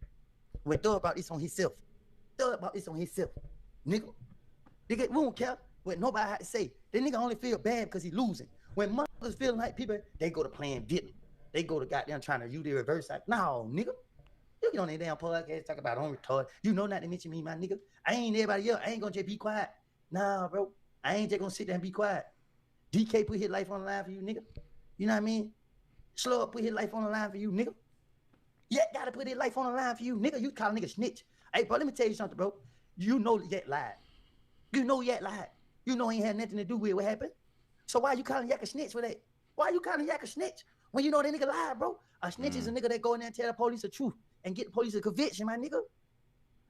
[SPEAKER 7] When Thug about this on himself. Thug about this on himself. Nigga, we don't care what nobody had to say. The nigga only feel bad because he losing. When motherfuckers feeling like people, they go to playing victim. They go to goddamn trying to use their reverse side. No, nigga. You get on that damn podcast, talk about I'm retarded. You know not to mention me, my nigga. I ain't everybody else. I ain't gonna just be quiet. Nah, bro. I ain't just gonna sit there and be quiet. DK put his life on the line for you, nigga. You know what I mean? Slow up put his life on the line for you, nigga. Yeah, gotta put his life on the line for you, nigga. You call a nigga snitch. Hey, bro, let me tell you something, bro. You know Yak lied. You know Yak lied. You know he ain't had nothing to do with what happened. So why you calling Yak a snitch for that? Why you calling Yak a snitch when you know that nigga lied, bro? A snitch is a nigga that go in there and tell the police the truth and get the police a conviction, my nigga.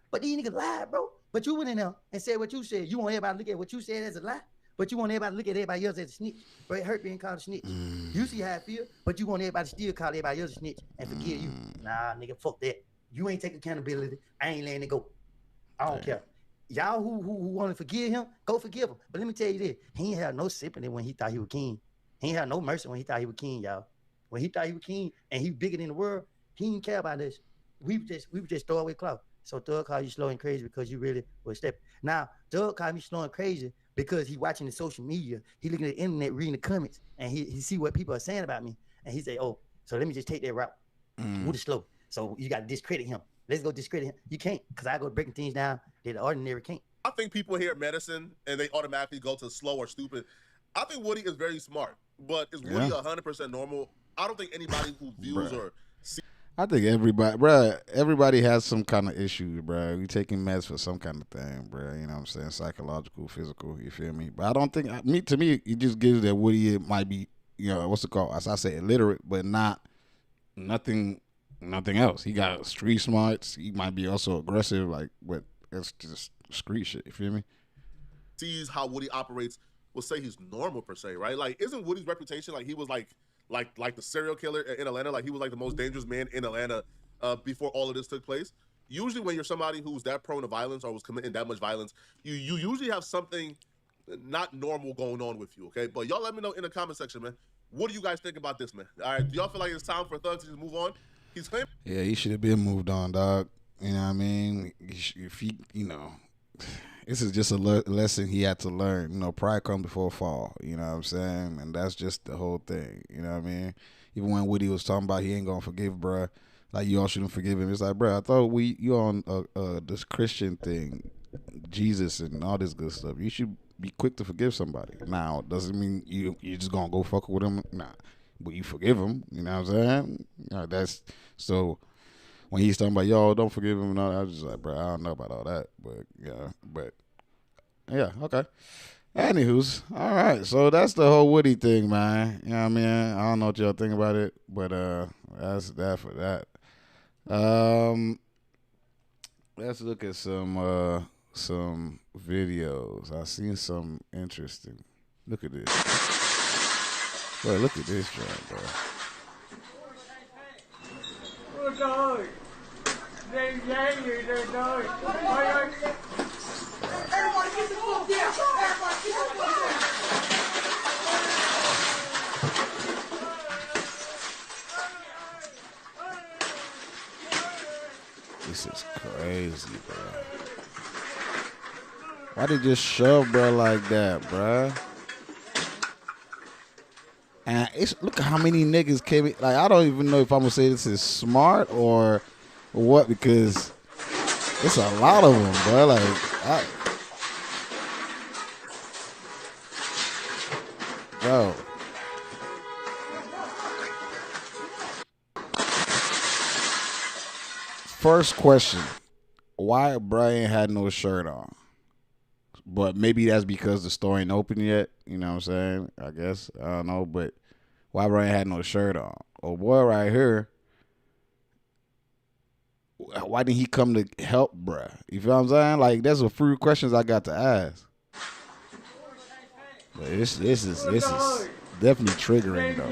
[SPEAKER 7] But these niggas lied, bro. But you went in there and said what you said. You want everybody to look at what you said as a lie, but you want everybody to look at everybody else as a snitch. But it hurt being called a snitch. You see how I feel, but you want everybody to still call everybody else a snitch and forgive you. Nah, nigga, fuck that. You ain't taking accountability. I ain't letting it go. I don't care. Y'all who want to forgive him, go forgive him. But let me tell you this. He ain't had no sympathy when he thought he was king. He ain't had no mercy when he thought he was king, y'all. When he thought he was king and he bigger than the world, he didn't care about this. We would just throw away clout. So Thug called you slow and crazy because you really was stepping. Now, Thug called me slow and crazy because he watching the social media, he looking at the internet, reading the comments, and he see what people are saying about me, and he say, oh, so let me just take that route. Woody slow. So you got to discredit him. Let's go discredit him. You can't, because I go breaking things down that the ordinary can't.
[SPEAKER 5] I think people hear medicine and they automatically go to slow or stupid. I think Woody is very smart, but is Woody 100% normal? I don't think anybody who views or sees.
[SPEAKER 1] I think everybody has some kind of issue, bruh. We taking meds for some kind of thing, bruh. You know what I'm saying? Psychological, physical, you feel me? But I don't think, to me, it just gives that Woody might be, what's it called? As I say, illiterate, but nothing else. He got street smarts. He might be also aggressive, but it's just street shit, you feel me?
[SPEAKER 5] Sees how Woody operates, will say he's normal per se, right? Like, isn't Woody's reputation like he was like the serial killer in Atlanta? Like he was like the most dangerous man in Atlanta before all of this took place. Usually when you're somebody who's that prone to violence or was committing that much violence, you usually have something not normal going on with you, okay? But y'all let me know in the comment section, man. What do you guys think about this, man? All right, do y'all feel like it's time for Thug to just move on? He's claiming.
[SPEAKER 1] Yeah, he should have been moved on, dog. You know what I mean? If he, this is just a lesson he had to learn. Pride comes before a fall. You know what I'm saying? And that's just the whole thing. You know what I mean? Even when Woody was talking about he ain't gonna forgive, bruh, like you all shouldn't forgive him. It's like, bruh, I thought you on this Christian thing, Jesus and all this good stuff. You should be quick to forgive somebody. Now, doesn't mean you just gonna go fuck with him. Nah, but you forgive him. You know what I'm saying? That's so. When he's talking about, yo, don't forgive him and all that, I was just like, bro, I don't know about all that. But yeah, okay. Anywho's, all right. So that's the whole Woody thing, man. You know what I mean? I don't know what y'all think about it, but that's that for that. Let's look at some videos. I seen some interesting. Look at this. Bro, look at this joint, bro. This is crazy, bro. Why they just shove bro like that, bro? And look at how many niggas came in. Like, I don't even know if I'm gonna say this is smart or what, because it's a lot of them, bro. Like, bro. First question: why Brian had no shirt on? But maybe that's because the store ain't open yet. You know what I'm saying? I guess. I don't know. But why Brian had no shirt on? Oh, boy, right here. Why didn't he come to help, bruh? You feel what I'm saying? Like, that's a few questions I got to ask. But this is definitely triggering, though.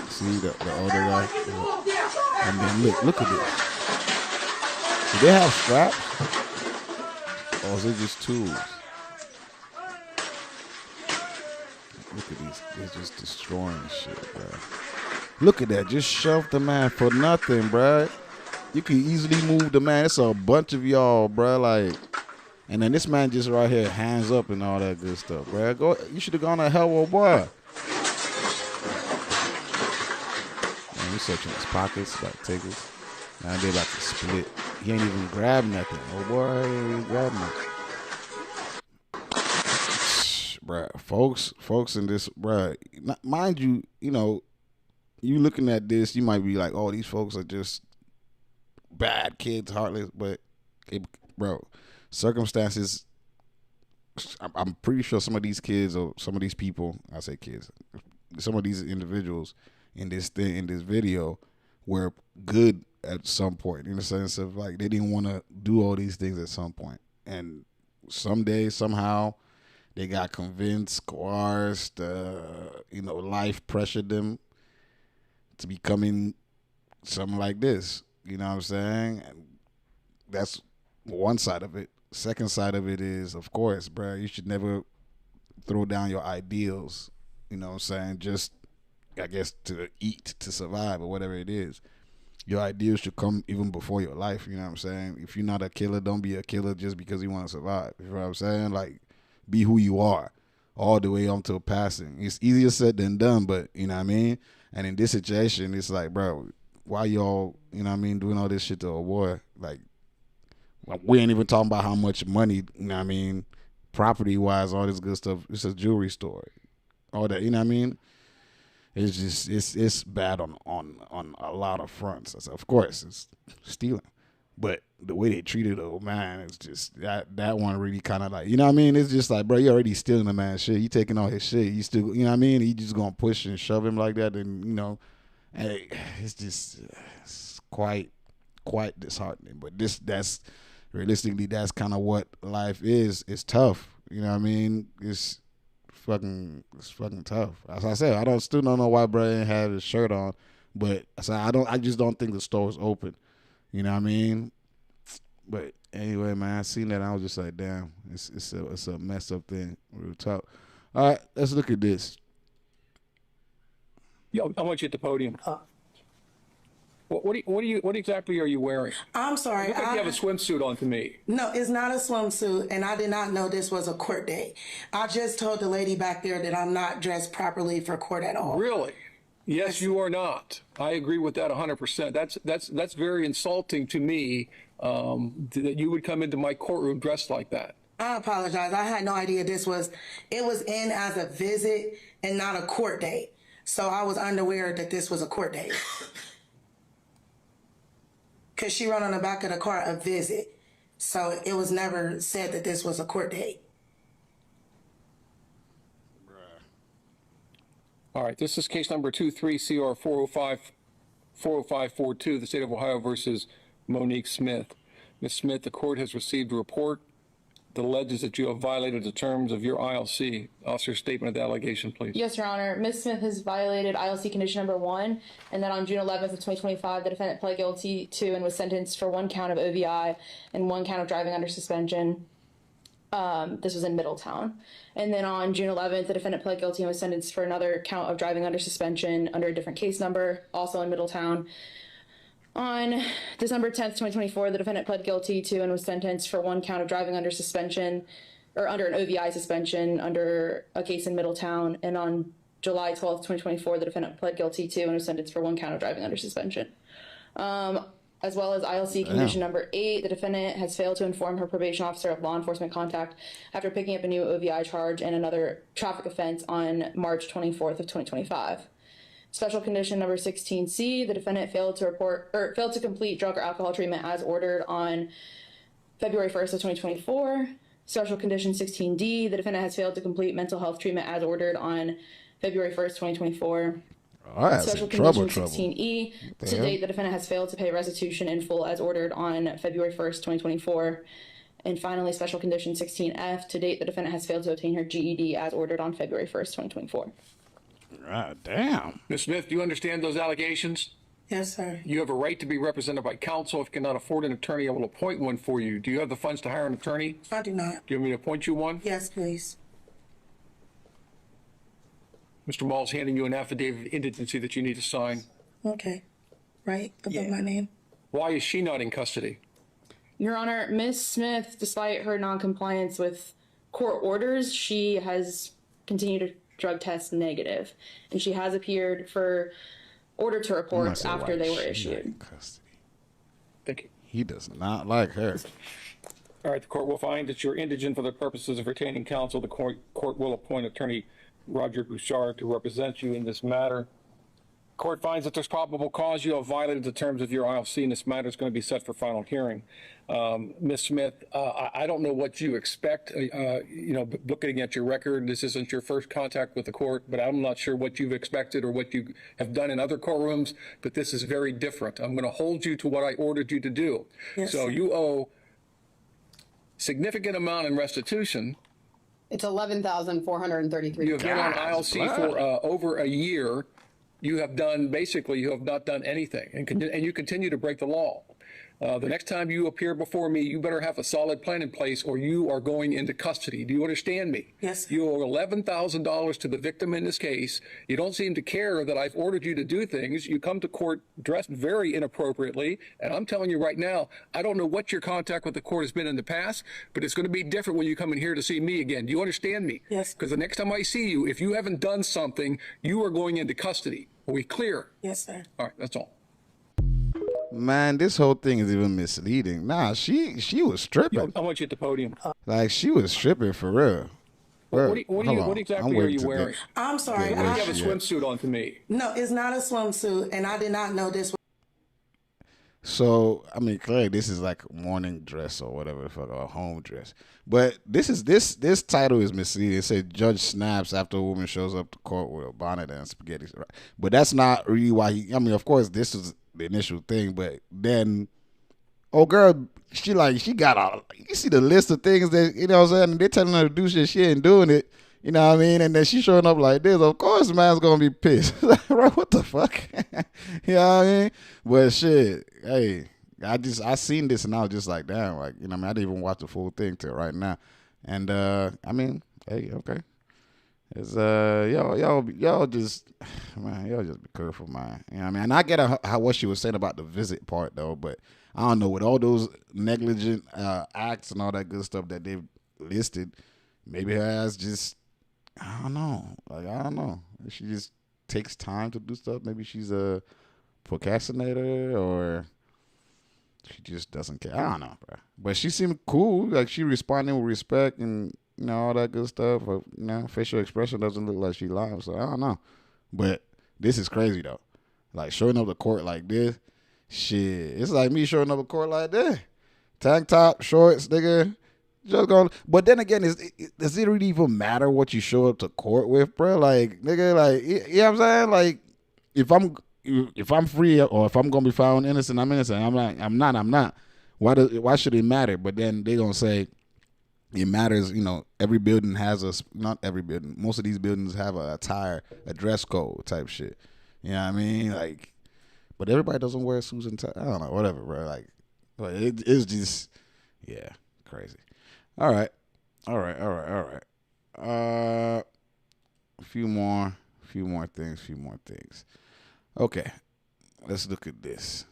[SPEAKER 1] See the older guy? And then look at this. Do they have straps? Or is it just tools? Look at these. They're just destroying shit, bro. Look at that. Just shove the man for nothing, bro. You can easily move the man. It's a bunch of y'all, bro. Like, and then this man just right here, hands up and all that good stuff, bro. You should have gone to hell, old boy. Man, he's searching his pockets, about to take this. Now they about to split. He ain't even grab nothing. Oh boy, he ain't even grab nothing. Bruh, folks in this, bruh, mind you, you looking at this, you might be like, oh, these folks are just bad kids, heartless, but, bro, circumstances, I'm pretty sure some of these kids or some of these people, I say kids, some of these individuals in this video were good at some point, in the sense of, like, they didn't want to do all these things at some point. And someday, somehow, they got convinced, coerced, life pressured them to becoming something like this. You know what I'm saying? And that's one side of it. Second side of it is, of course, bro, you should never throw down your ideals, you know what I'm saying, just, I guess, to eat, to survive, or whatever it is. your ideals should come even before your life. You know what I'm saying? If you're not a killer, don't be a killer just because you want to survive. You know what I'm saying? Like, be who you are all the way up to passing. It's easier said than done, but you know what I mean? And in this situation, it's like, bro, why y'all, you know what I mean, doing all this shit to a war? Like, we ain't even talking about how much money, you know what I mean, property-wise, all this good stuff. It's a jewelry store. All that, you know what I mean? It's just it's bad on a lot of fronts. So of course, it's stealing, but the way they treated the old man is just that one really kind of like, you know what I mean? It's just like, bro, you already stealing the man's shit. You taking all his shit. You still, you know what I mean? You just gonna push and shove him like that, and you know, hey, it's just quite disheartening. But that's realistically, that's kind of what life is. It's tough. You know what I mean? It's fucking tough. As I said, still don't know why bro ain't had his shirt on, but I just don't think the store was open. You know what I mean? But anyway, man, I seen that, I was just like, damn, it's a messed up thing. Real talk. All right, let's look at this.
[SPEAKER 8] Yo, I want you at the podium. What exactly are you wearing?
[SPEAKER 9] I'm sorry.
[SPEAKER 8] You look like you have a swimsuit on to me.
[SPEAKER 9] No, it's not a swimsuit, and I did not know this was a court date. I just told the lady back there that I'm not dressed properly for court at all.
[SPEAKER 8] Really? Yes, you are not. I agree with that 100%. That's very insulting to me, that you would come into my courtroom dressed like that.
[SPEAKER 9] I apologize. I had no idea it was in as a visit and not a court date. So I was unaware that this was a court date. Because she wrote on the back of the car, a visit. So it was never said that this was a court date.
[SPEAKER 8] All right, this is case number 23CR 40542, the state of Ohio versus Monique Smith. Ms. Smith, the court has received a report that alleges that you have violated the terms of your ILC. Officer's statement of the allegation, please.
[SPEAKER 10] Yes, Your Honor. Ms. Smith has violated ILC condition number 1, and then on June 11th of 2025, the defendant pled guilty to and was sentenced for 1 count of OVI and 1 count of driving under suspension. This was in Middletown. And then on June 11th, the defendant pled guilty and was sentenced for another count of driving under suspension under a different case number, also in Middletown. On December 10th, 2024, the defendant pled guilty to and was sentenced for 1 count of driving under suspension, or under an OVI suspension under a case in Middletown. And on July 12th, 2024, the defendant pled guilty to and was sentenced for 1 count of driving under suspension. As well as ILC condition number 8, the defendant has failed to inform her probation officer of law enforcement contact after picking up a new OVI charge and another traffic offense on March 24th of 2025. Special condition number 16C, the defendant failed to complete drug or alcohol treatment as ordered on February 1st of 2024. Special condition 16D, the defendant has failed to complete mental health treatment as ordered on February 1st, 2024. Special condition 16E, to date, the defendant has failed to pay restitution in full as ordered on February 1st, 2024. And finally, special condition 16F, to date, the defendant has failed to obtain her GED as ordered on February 1st, 2024.
[SPEAKER 1] Damn.
[SPEAKER 8] Ms. Smith, do you understand those allegations?
[SPEAKER 9] Yes, sir.
[SPEAKER 8] You have a right to be represented by counsel. If you cannot afford an attorney, I will appoint one for you. Do you have the funds to hire an attorney?
[SPEAKER 9] I do not.
[SPEAKER 8] Do you want me to appoint you one?
[SPEAKER 9] Yes, please.
[SPEAKER 8] Mr. Mall's handing you an affidavit of indigency that you need to sign.
[SPEAKER 9] Okay. Right above my name.
[SPEAKER 8] Why is she not in custody?
[SPEAKER 10] Your Honor, Ms. Smith, despite her noncompliance with court orders, she has continued to drug test negative, and she has appeared for order to reports after they were issued.
[SPEAKER 8] Thank you.
[SPEAKER 1] He does not like her.
[SPEAKER 8] All right, the court will find that you're indigent for the purposes of retaining counsel. The court will appoint attorney Roger Bouchard to represent you in this matter. Court finds that there's probable cause you have violated the terms of your ILC, and this matter is going to be set for final hearing. Ms. Smith, I don't know what you expect. Looking at your record, this isn't your first contact with the court, but I'm not sure what you've expected or what you have done in other courtrooms, but this is very different. I'm going to hold you to what I ordered you to do.
[SPEAKER 9] Yes,
[SPEAKER 8] so
[SPEAKER 9] sir.
[SPEAKER 8] you owe significant amount in restitution.
[SPEAKER 11] It's $11,433.
[SPEAKER 8] You have been on ILC for over a year. You have not done anything, and you continue to break the law. The next time you appear before me, you better have a solid plan in place or you are going into custody. Do you understand me?
[SPEAKER 9] Yes.
[SPEAKER 8] You owe $11,000 to the victim in this case. You don't seem to care that I've ordered you to do things. You come to court dressed very inappropriately. And I'm telling you right now, I don't know what your contact with the court has been in the past, but it's going to be different when you come in here to see me again. Do you understand me?
[SPEAKER 9] Yes.
[SPEAKER 8] Because the next time I see you, if you haven't done something, you are going into custody. Are we clear?
[SPEAKER 9] Yes, sir.
[SPEAKER 8] All right, that's all.
[SPEAKER 1] Man, this whole thing is even misleading. Nah, she was stripping.
[SPEAKER 8] I want you at the podium.
[SPEAKER 1] Like, she was stripping for real.
[SPEAKER 8] What
[SPEAKER 1] Hold on.
[SPEAKER 8] exactly
[SPEAKER 1] I'm
[SPEAKER 8] are
[SPEAKER 1] waiting
[SPEAKER 8] you
[SPEAKER 1] to
[SPEAKER 8] wearing?
[SPEAKER 1] get-
[SPEAKER 9] I'm sorry.
[SPEAKER 8] You
[SPEAKER 1] Yeah,
[SPEAKER 8] have a
[SPEAKER 1] yeah.
[SPEAKER 8] swimsuit on to me.
[SPEAKER 9] No, it's not a swimsuit, and I did not know this was.
[SPEAKER 1] So, I mean, clearly this is like a morning dress or whatever the fuck, or a home dress. But this title is misleading. It says judge snaps after a woman shows up to court with a bonnet and spaghetti. But that's not really why I mean, of course, this is the initial thing, but then, oh girl, she got you see the list of things that, you know what I'm saying, they're telling her to do shit, she ain't doing it, you know what I mean, and then she showing up like this, of course man's gonna be pissed. Bro, what the fuck? You know what I mean? But shit, hey, I seen this and I was just like, damn, like, you know what I mean, I didn't even watch the full thing till right now. And I mean, hey, okay. It's y'all just, man, y'all just be careful, man. You know what I mean? And I get how what she was saying about the visit part though, but I don't know, with all those negligent acts and all that good stuff that they've listed, maybe her ass just, I don't know. Like, I don't know. She just takes time to do stuff. Maybe she's a procrastinator or she just doesn't care. I don't know, bro. But she seemed cool. Like, she responded with respect and, you know, all that good stuff. But, you know, facial expression doesn't look like she lying. So, I don't know. But this is crazy, though. Like, showing up to court like this, shit. It's like me showing up to court like this. Tank top, shorts, nigga. Just going. But then again, does it really even matter what you show up to court with, bro? Like, nigga, like, you know what I'm saying? Like, if I'm free or if I'm gonna be found innocent, I'm innocent. I'm not. Why should it matter? But then they gonna say it matters. You know, every building has not every building. Most of these buildings have a attire, a dress code type shit. You know what I mean? Like, but everybody doesn't wear suits and ties. I don't know, whatever, bro. Like it's just, yeah, crazy. All right. A few more things. Okay, let's look at this.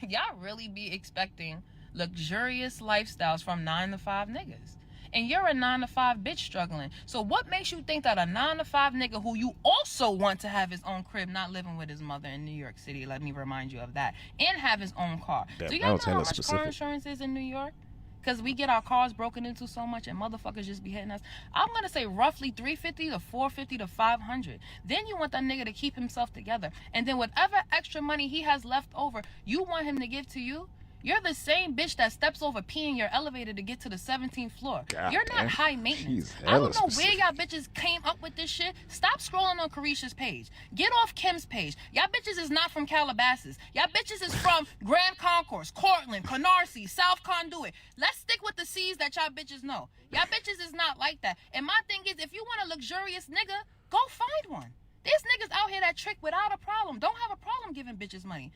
[SPEAKER 12] Y'all really be expecting luxurious lifestyles from 9-to-5 niggas. And you're a 9-to-5 bitch struggling. So what makes you think that a 9-to-5 nigga who you also want to have his own crib, not living with his mother in New York City, let me remind you of that, and have his own car. Do y'all know how much car insurance is in New York? Because we get our cars broken into so much and motherfuckers just be hitting us. I'm going to say roughly $350 to $450 to $500. Then you want that nigga to keep himself together. And then whatever extra money he has left over, you want him to give to you. You're the same bitch that steps over pee in your elevator to get to the 17th floor.
[SPEAKER 1] God,
[SPEAKER 12] you're not
[SPEAKER 1] man.
[SPEAKER 12] high maintenance.
[SPEAKER 1] Jeez,
[SPEAKER 12] I don't know
[SPEAKER 1] specific.
[SPEAKER 12] where y'all bitches came up with this shit. Stop scrolling on Carisha's page. Get off Kim's page. Y'all bitches is not from Calabasas. Y'all bitches is from Grand Concourse, Cortland, Canarsie, South Conduit. Let's stick with the C's that y'all bitches know. Y'all bitches is not like that. And my thing is, if you want a luxurious nigga, go find one. There's niggas out here that trick without a problem. Don't have a problem giving bitches money.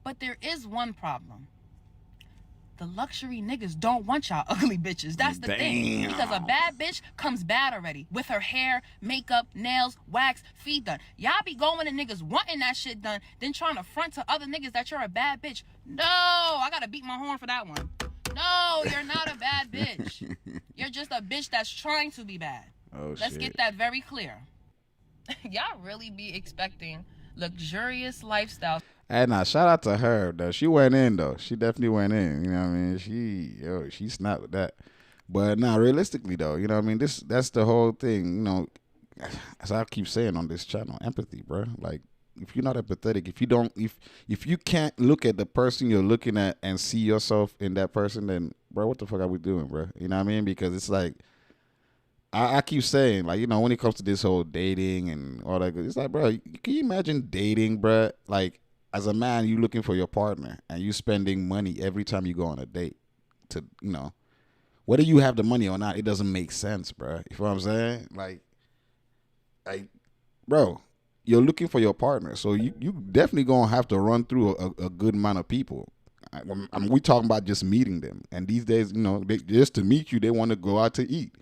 [SPEAKER 12] But there is one problem. The luxury niggas don't want y'all ugly bitches. That's the thing. Because a bad bitch comes bad already. With her hair, makeup, nails, wax, feet done. Y'all be going to niggas wanting that shit done, then trying to front to other niggas that you're a bad bitch. No, I gotta beat my horn for that one. No, you're not a bad bitch. You're just a bitch that's trying to be bad.
[SPEAKER 1] Oh,
[SPEAKER 12] Let's
[SPEAKER 1] shit.
[SPEAKER 12] get that very clear. Y'all really be expecting luxurious lifestyles.
[SPEAKER 1] And now, shout out to her though. She went in though. She definitely went in. You know what I mean? She snapped with that. But now, realistically though, you know what I mean? That's the whole thing. You know, as I keep saying on this channel, empathy, bro. Like, if you're not empathetic, if you can't look at the person you're looking at and see yourself in that person, then bro, what the fuck are we doing, bro? You know what I mean? Because it's like, I keep saying, like, you know, when it comes to this whole dating and all that, it's like, bro, can you imagine dating, bro? Like, as a man, you looking for your partner and you spending money every time you go on a date to, you know, whether you have the money or not, it doesn't make sense, bro. You know what I'm saying? Like, bro, you're looking for your partner. So you definitely going to have to run through a good amount of people. I mean, we talking about just meeting them. And these days, you know, just to meet you, they want to go out to eat.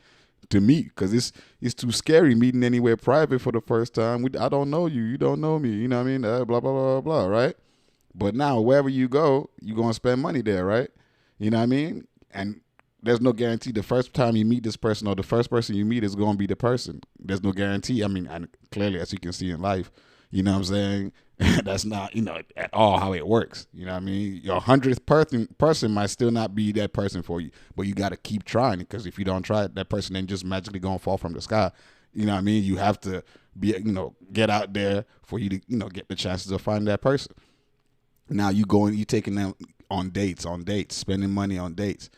[SPEAKER 1] To meet, because it's too scary meeting anywhere private for the first time. I don't know you, you don't know me, you know what I mean? Blah blah blah blah, right? But now wherever you go, you're gonna spend money there, right? You know what I mean? And there's no guarantee the first time you meet this person or the first person you meet is gonna be the person. There's no guarantee. I mean, and clearly, as you can see in life, you know what I'm saying? That's not, you know, at all how it works. You know what I mean? Your 100th person might still not be that person for you, but you got to keep trying, because if you don't try it, that person ain't just magically going to fall from the sky. You know what I mean? You have to be, you know, get out there for you to, you know, get the chances of finding that person. Now you taking them on dates, spending money on dates.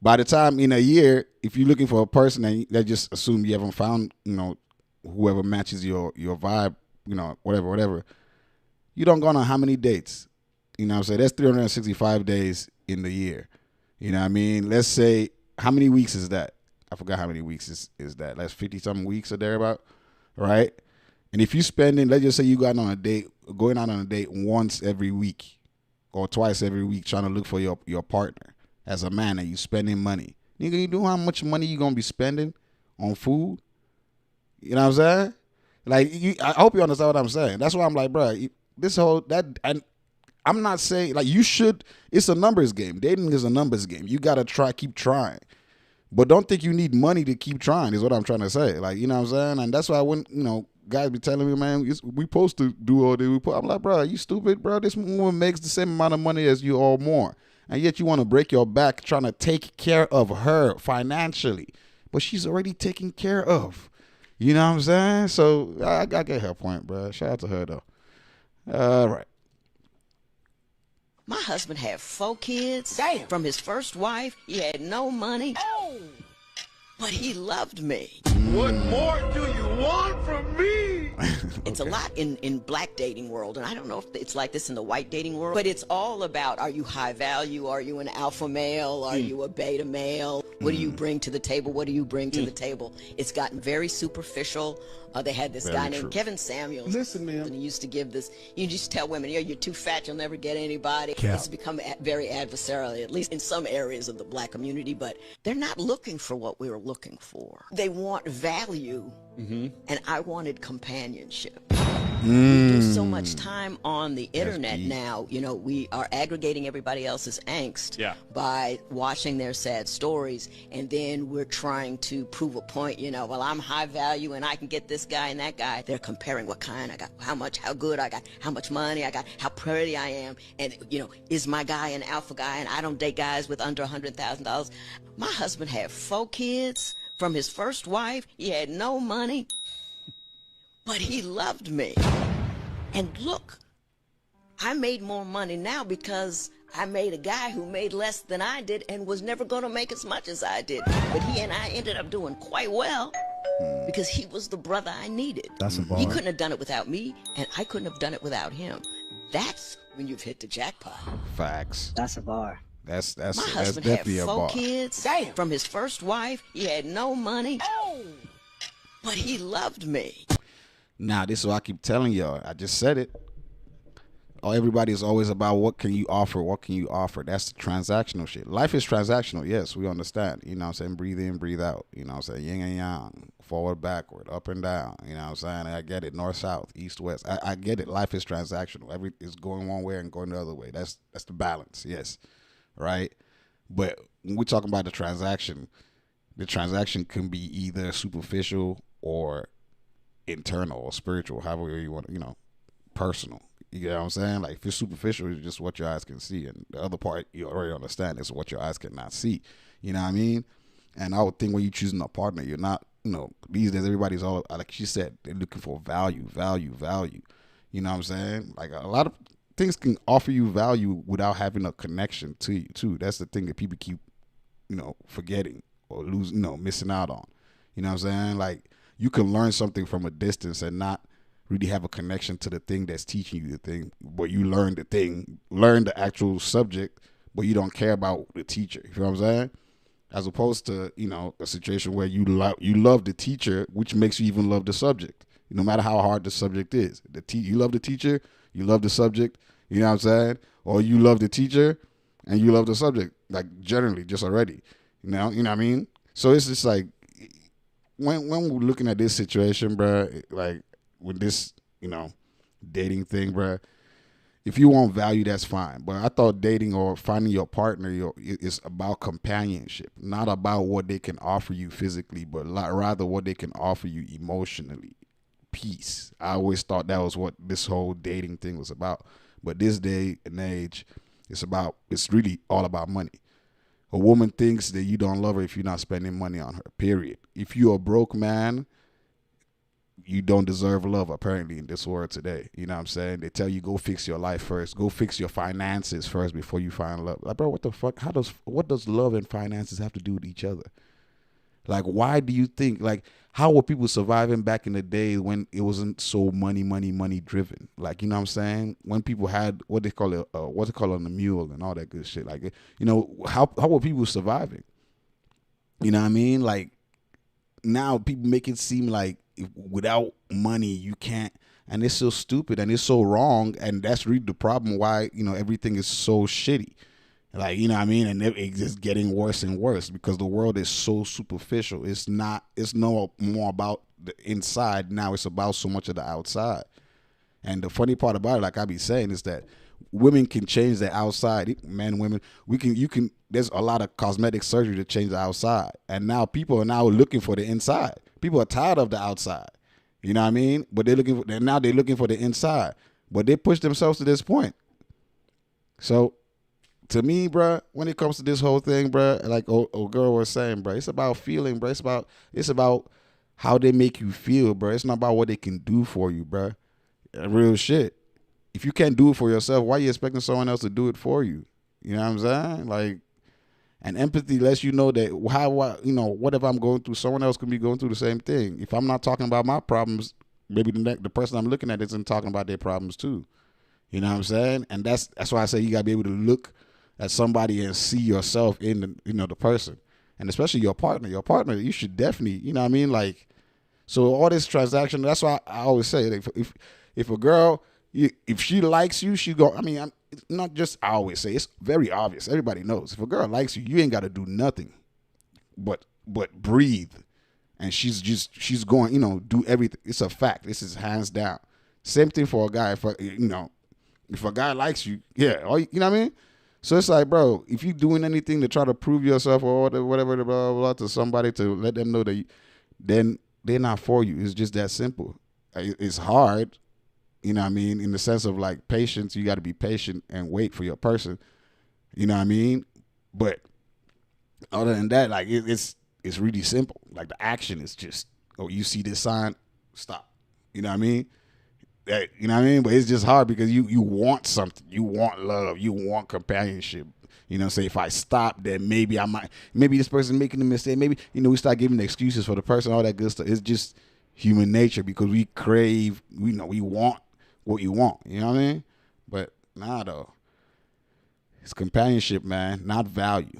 [SPEAKER 1] By the time in a year, if you're looking for a person and they just assume you haven't found, you know, whoever matches your vibe, you know, whatever, you don't go on how many dates? You know what I'm saying? That's 365 days in the year. You know what I mean? Let's say, how many weeks is that? I forgot how many weeks is that. That's 50-something weeks or thereabout, right? And if you spending, let's just say you going out on a date once every week or twice every week trying to look for your partner as a man, and you spending money. Nigga, you know how much money you going to be spending on food? You know what I'm saying? Like, I hope you understand what I'm saying. That's why I'm like, bro, and I'm not saying, like, you should, it's a numbers game. Dating is a numbers game. You got to keep trying. But don't think you need money to keep trying is what I'm trying to say. Like, you know what I'm saying? And that's why when, you know, guys be telling me, man, we supposed to do all this. I'm like, bro, you stupid, bro. This woman makes the same amount of money as you or more. And yet you want to break your back trying to take care of her financially. But she's already taken care of. You know what I'm saying? So I get her point, bro. Shout out to her, though. All right.
[SPEAKER 13] My husband had 4 kids. Damn. From his first wife. He had no money. Oh. But he loved me.
[SPEAKER 14] What more do you want from me?
[SPEAKER 13] It's a lot in black dating world, and I don't know if it's like this in the white dating world, but it's all about, are you high value? Are you an alpha male? Are you a beta male? What do you bring to the table? What do you bring to the table? It's gotten very superficial. They had this guy named Kevin Samuels.
[SPEAKER 14] Listen, man.
[SPEAKER 13] And he used to give this, you just tell women, you're too fat, you'll never get anybody. It's become very adversarial, at least in some areas of the black community, but they're not looking for what we were looking for. They want value, and I wanted companionship. We do so much time on the internet now. You know, we are aggregating everybody else's angst by watching their sad stories, and then we're trying to prove a point. You know, well, I'm high value and I can get this guy and that guy. They're comparing what kind I got, how much, how good I got, how much money I got, how pretty I am, and, you know, is my guy an alpha guy? And I don't date guys with under $100,000. My husband had 4 kids from his first wife. He had no money. But he loved me. And look, I made more money now because I made a guy who made less than I did and was never going to make as much as I did. But he and I ended up doing quite well because he was the brother I needed.
[SPEAKER 15] That's a bar.
[SPEAKER 13] He couldn't have done it without me, and I couldn't have done it without him. That's when you've hit the jackpot.
[SPEAKER 1] Facts.
[SPEAKER 15] That's a bar.
[SPEAKER 1] That's
[SPEAKER 13] My husband
[SPEAKER 1] definitely
[SPEAKER 13] had
[SPEAKER 1] a
[SPEAKER 13] 4
[SPEAKER 1] bar.
[SPEAKER 13] kids. Damn. From his first wife. He had no money. Oh. But he loved me.
[SPEAKER 1] Now, this is what I keep telling y'all. I just said it. Oh, everybody's always about what can you offer, what can you offer. That's the transactional shit. Life is transactional, yes, we understand. You know what I'm saying? Breathe in, breathe out. You know what I'm saying? Yin and yang, forward, backward, up and down. You know what I'm saying? I get it. North, south, east, west. I get it. Life is transactional. Everything's going one way and going the other way. That's the balance, yes. Right? But when we're talking about the transaction can be either superficial or internal or spiritual, however you want to, you know, personal. You know what I'm saying? Like, if it's superficial, it's just what your eyes can see, and the other part you already understand is what your eyes cannot see. You know what I mean? And I would think when you're choosing a partner, you're not, you know, these days everybody's all, like she said, they're looking for value. You know what I'm saying? Like, a lot of things can offer you value without having a connection to you too. That's the thing that people keep, you know, forgetting or losing, you know, missing out on. You know what I'm saying? Like, you can learn something from a distance and not really have a connection to the thing that's teaching you the thing, but you learn the actual subject, but you don't care about the teacher. You know what I'm saying? As opposed to, you know, a situation where you love the teacher, which makes you even love the subject. No matter how hard the subject is, you love the teacher, you love the subject. You know what I'm saying? or you love the teacher and you love the subject, like generally just already. You know what I mean? So it's just like when we're looking at this situation, bro, like with this, dating thing, bro. If you want value, that's fine. But I thought dating or finding your partner is about companionship, not about what they can offer you physically, but rather what they can offer you emotionally. Peace. I always thought that was what this whole dating thing was about. But this day and age, it's really all about money. A woman thinks that you don't love her if you're not spending money on her, period. If you're a broke man, you don't deserve love, apparently, in this world today. You know what I'm saying? They tell you, go fix your life first. Go fix your finances first before you find love. Like, bro, what the fuck? What does love and finances have to do with each other? Like, why do you think, like, how were people surviving back in the day when it wasn't so money driven? Like, you know what I'm saying? When people had what's it called on the mule and all that good shit. Like, how were people surviving? You know what I mean? Like, now people make it seem like without money you can't, and it's so stupid and it's so wrong, and that's really the problem why everything is so shitty. Like, you know what I mean? And it's just getting worse and worse because the world is so superficial. It's no more about the inside now. It's about so much of the outside. And the funny part about it, like I be saying, is that women can change the outside. Men, women, there's a lot of cosmetic surgery to change the outside. And now people are now looking for the inside. People are tired of the outside. You know what I mean? But they're looking for the inside. But they push themselves to this point. So to me, bro, when it comes to this whole thing, bro, like old girl was saying, bro, it's about feeling, bro. It's about how they make you feel, bro. It's not about what they can do for you, bro. Real shit. If you can't do it for yourself, why are you expecting someone else to do it for you? You know what I'm saying? Like, and empathy lets you know that whatever I'm going through, someone else can be going through the same thing. If I'm not talking about my problems, maybe the person I'm looking at isn't talking about their problems too. You know what I'm saying? And that's why I say you gotta be able to look at somebody and see yourself in the person, and especially your partner. Your partner, you should definitely, you know what I mean? Like, so all this transaction. That's why I always say, like, if a girl, if she likes you, she go. I mean, not just I always say, it's very obvious. Everybody knows if a girl likes you, you ain't got to do nothing, but breathe, and she's going, do everything. It's a fact. This is hands down. Same thing for a guy. If a guy likes you, yeah, you know what I mean. So it's like, bro, if you're doing anything to try to prove yourself or whatever, blah, blah, blah, to somebody to let them know that then they're not for you. It's just that simple. It's hard, you know what I mean, in the sense of like patience. You got to be patient and wait for your person, you know what I mean? But other than that, like it's really simple. Like the action is just, you see this sign, stop. You know what I mean? You know what I mean? But it's just hard because you want something. You want love. You want companionship. Say if I stop, then maybe this person making a mistake. Maybe, we start giving excuses for the person, all that good stuff. It's just human nature because we crave, we want what you want. You know what I mean? But nah, though. It's companionship, man, not value.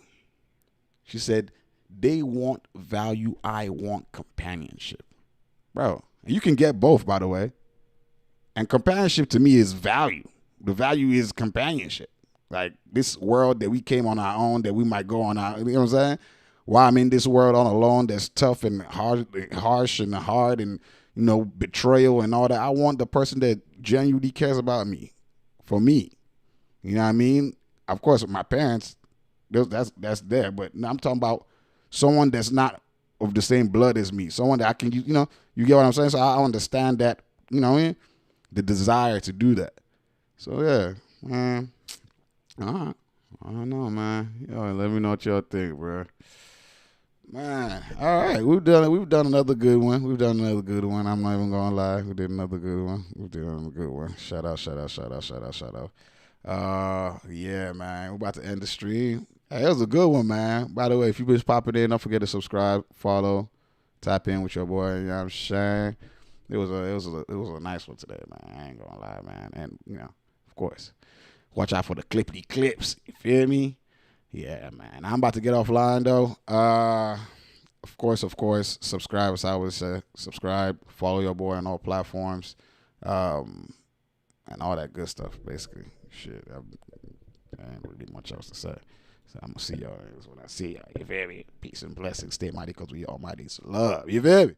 [SPEAKER 1] She said, they want value, I want companionship. Bro, you can get both, by the way. And companionship to me is value. The value is companionship. Like this world that we came on our own, that we might go on our, you know what I'm saying? While I'm in this world on alone that's tough and harsh and hard and, betrayal and all that, I want the person that genuinely cares about me, for me. You know what I mean? Of course, with my parents, that's there. But I'm talking about someone that's not of the same blood as me. Someone that I can, you get what I'm saying? So I understand that, you know what I mean? The desire to do that. So yeah, man. All right. I don't know, man. Yo, let me know what y'all think, bro. Man. All right. We've done another good one. I'm not even gonna lie. We did another good one. Shout out. Yeah, man. We're about to end the stream. Hey, it was a good one, man. By the way, if you just popping in, don't forget to subscribe, follow, tap in with your boy. You know what I'm saying? It was a nice one today, man. I ain't gonna lie, man. And of course, watch out for the clippity clips. You feel me? Yeah, man. I'm about to get offline though. Of course, subscribe. As I always say, subscribe, follow your boy on all platforms, and all that good stuff. Basically, shit. I ain't really much else to say. So I'm gonna see y'all when I see y'all. You feel me? Peace and blessings. Stay mighty because we almighty. So love. You feel me?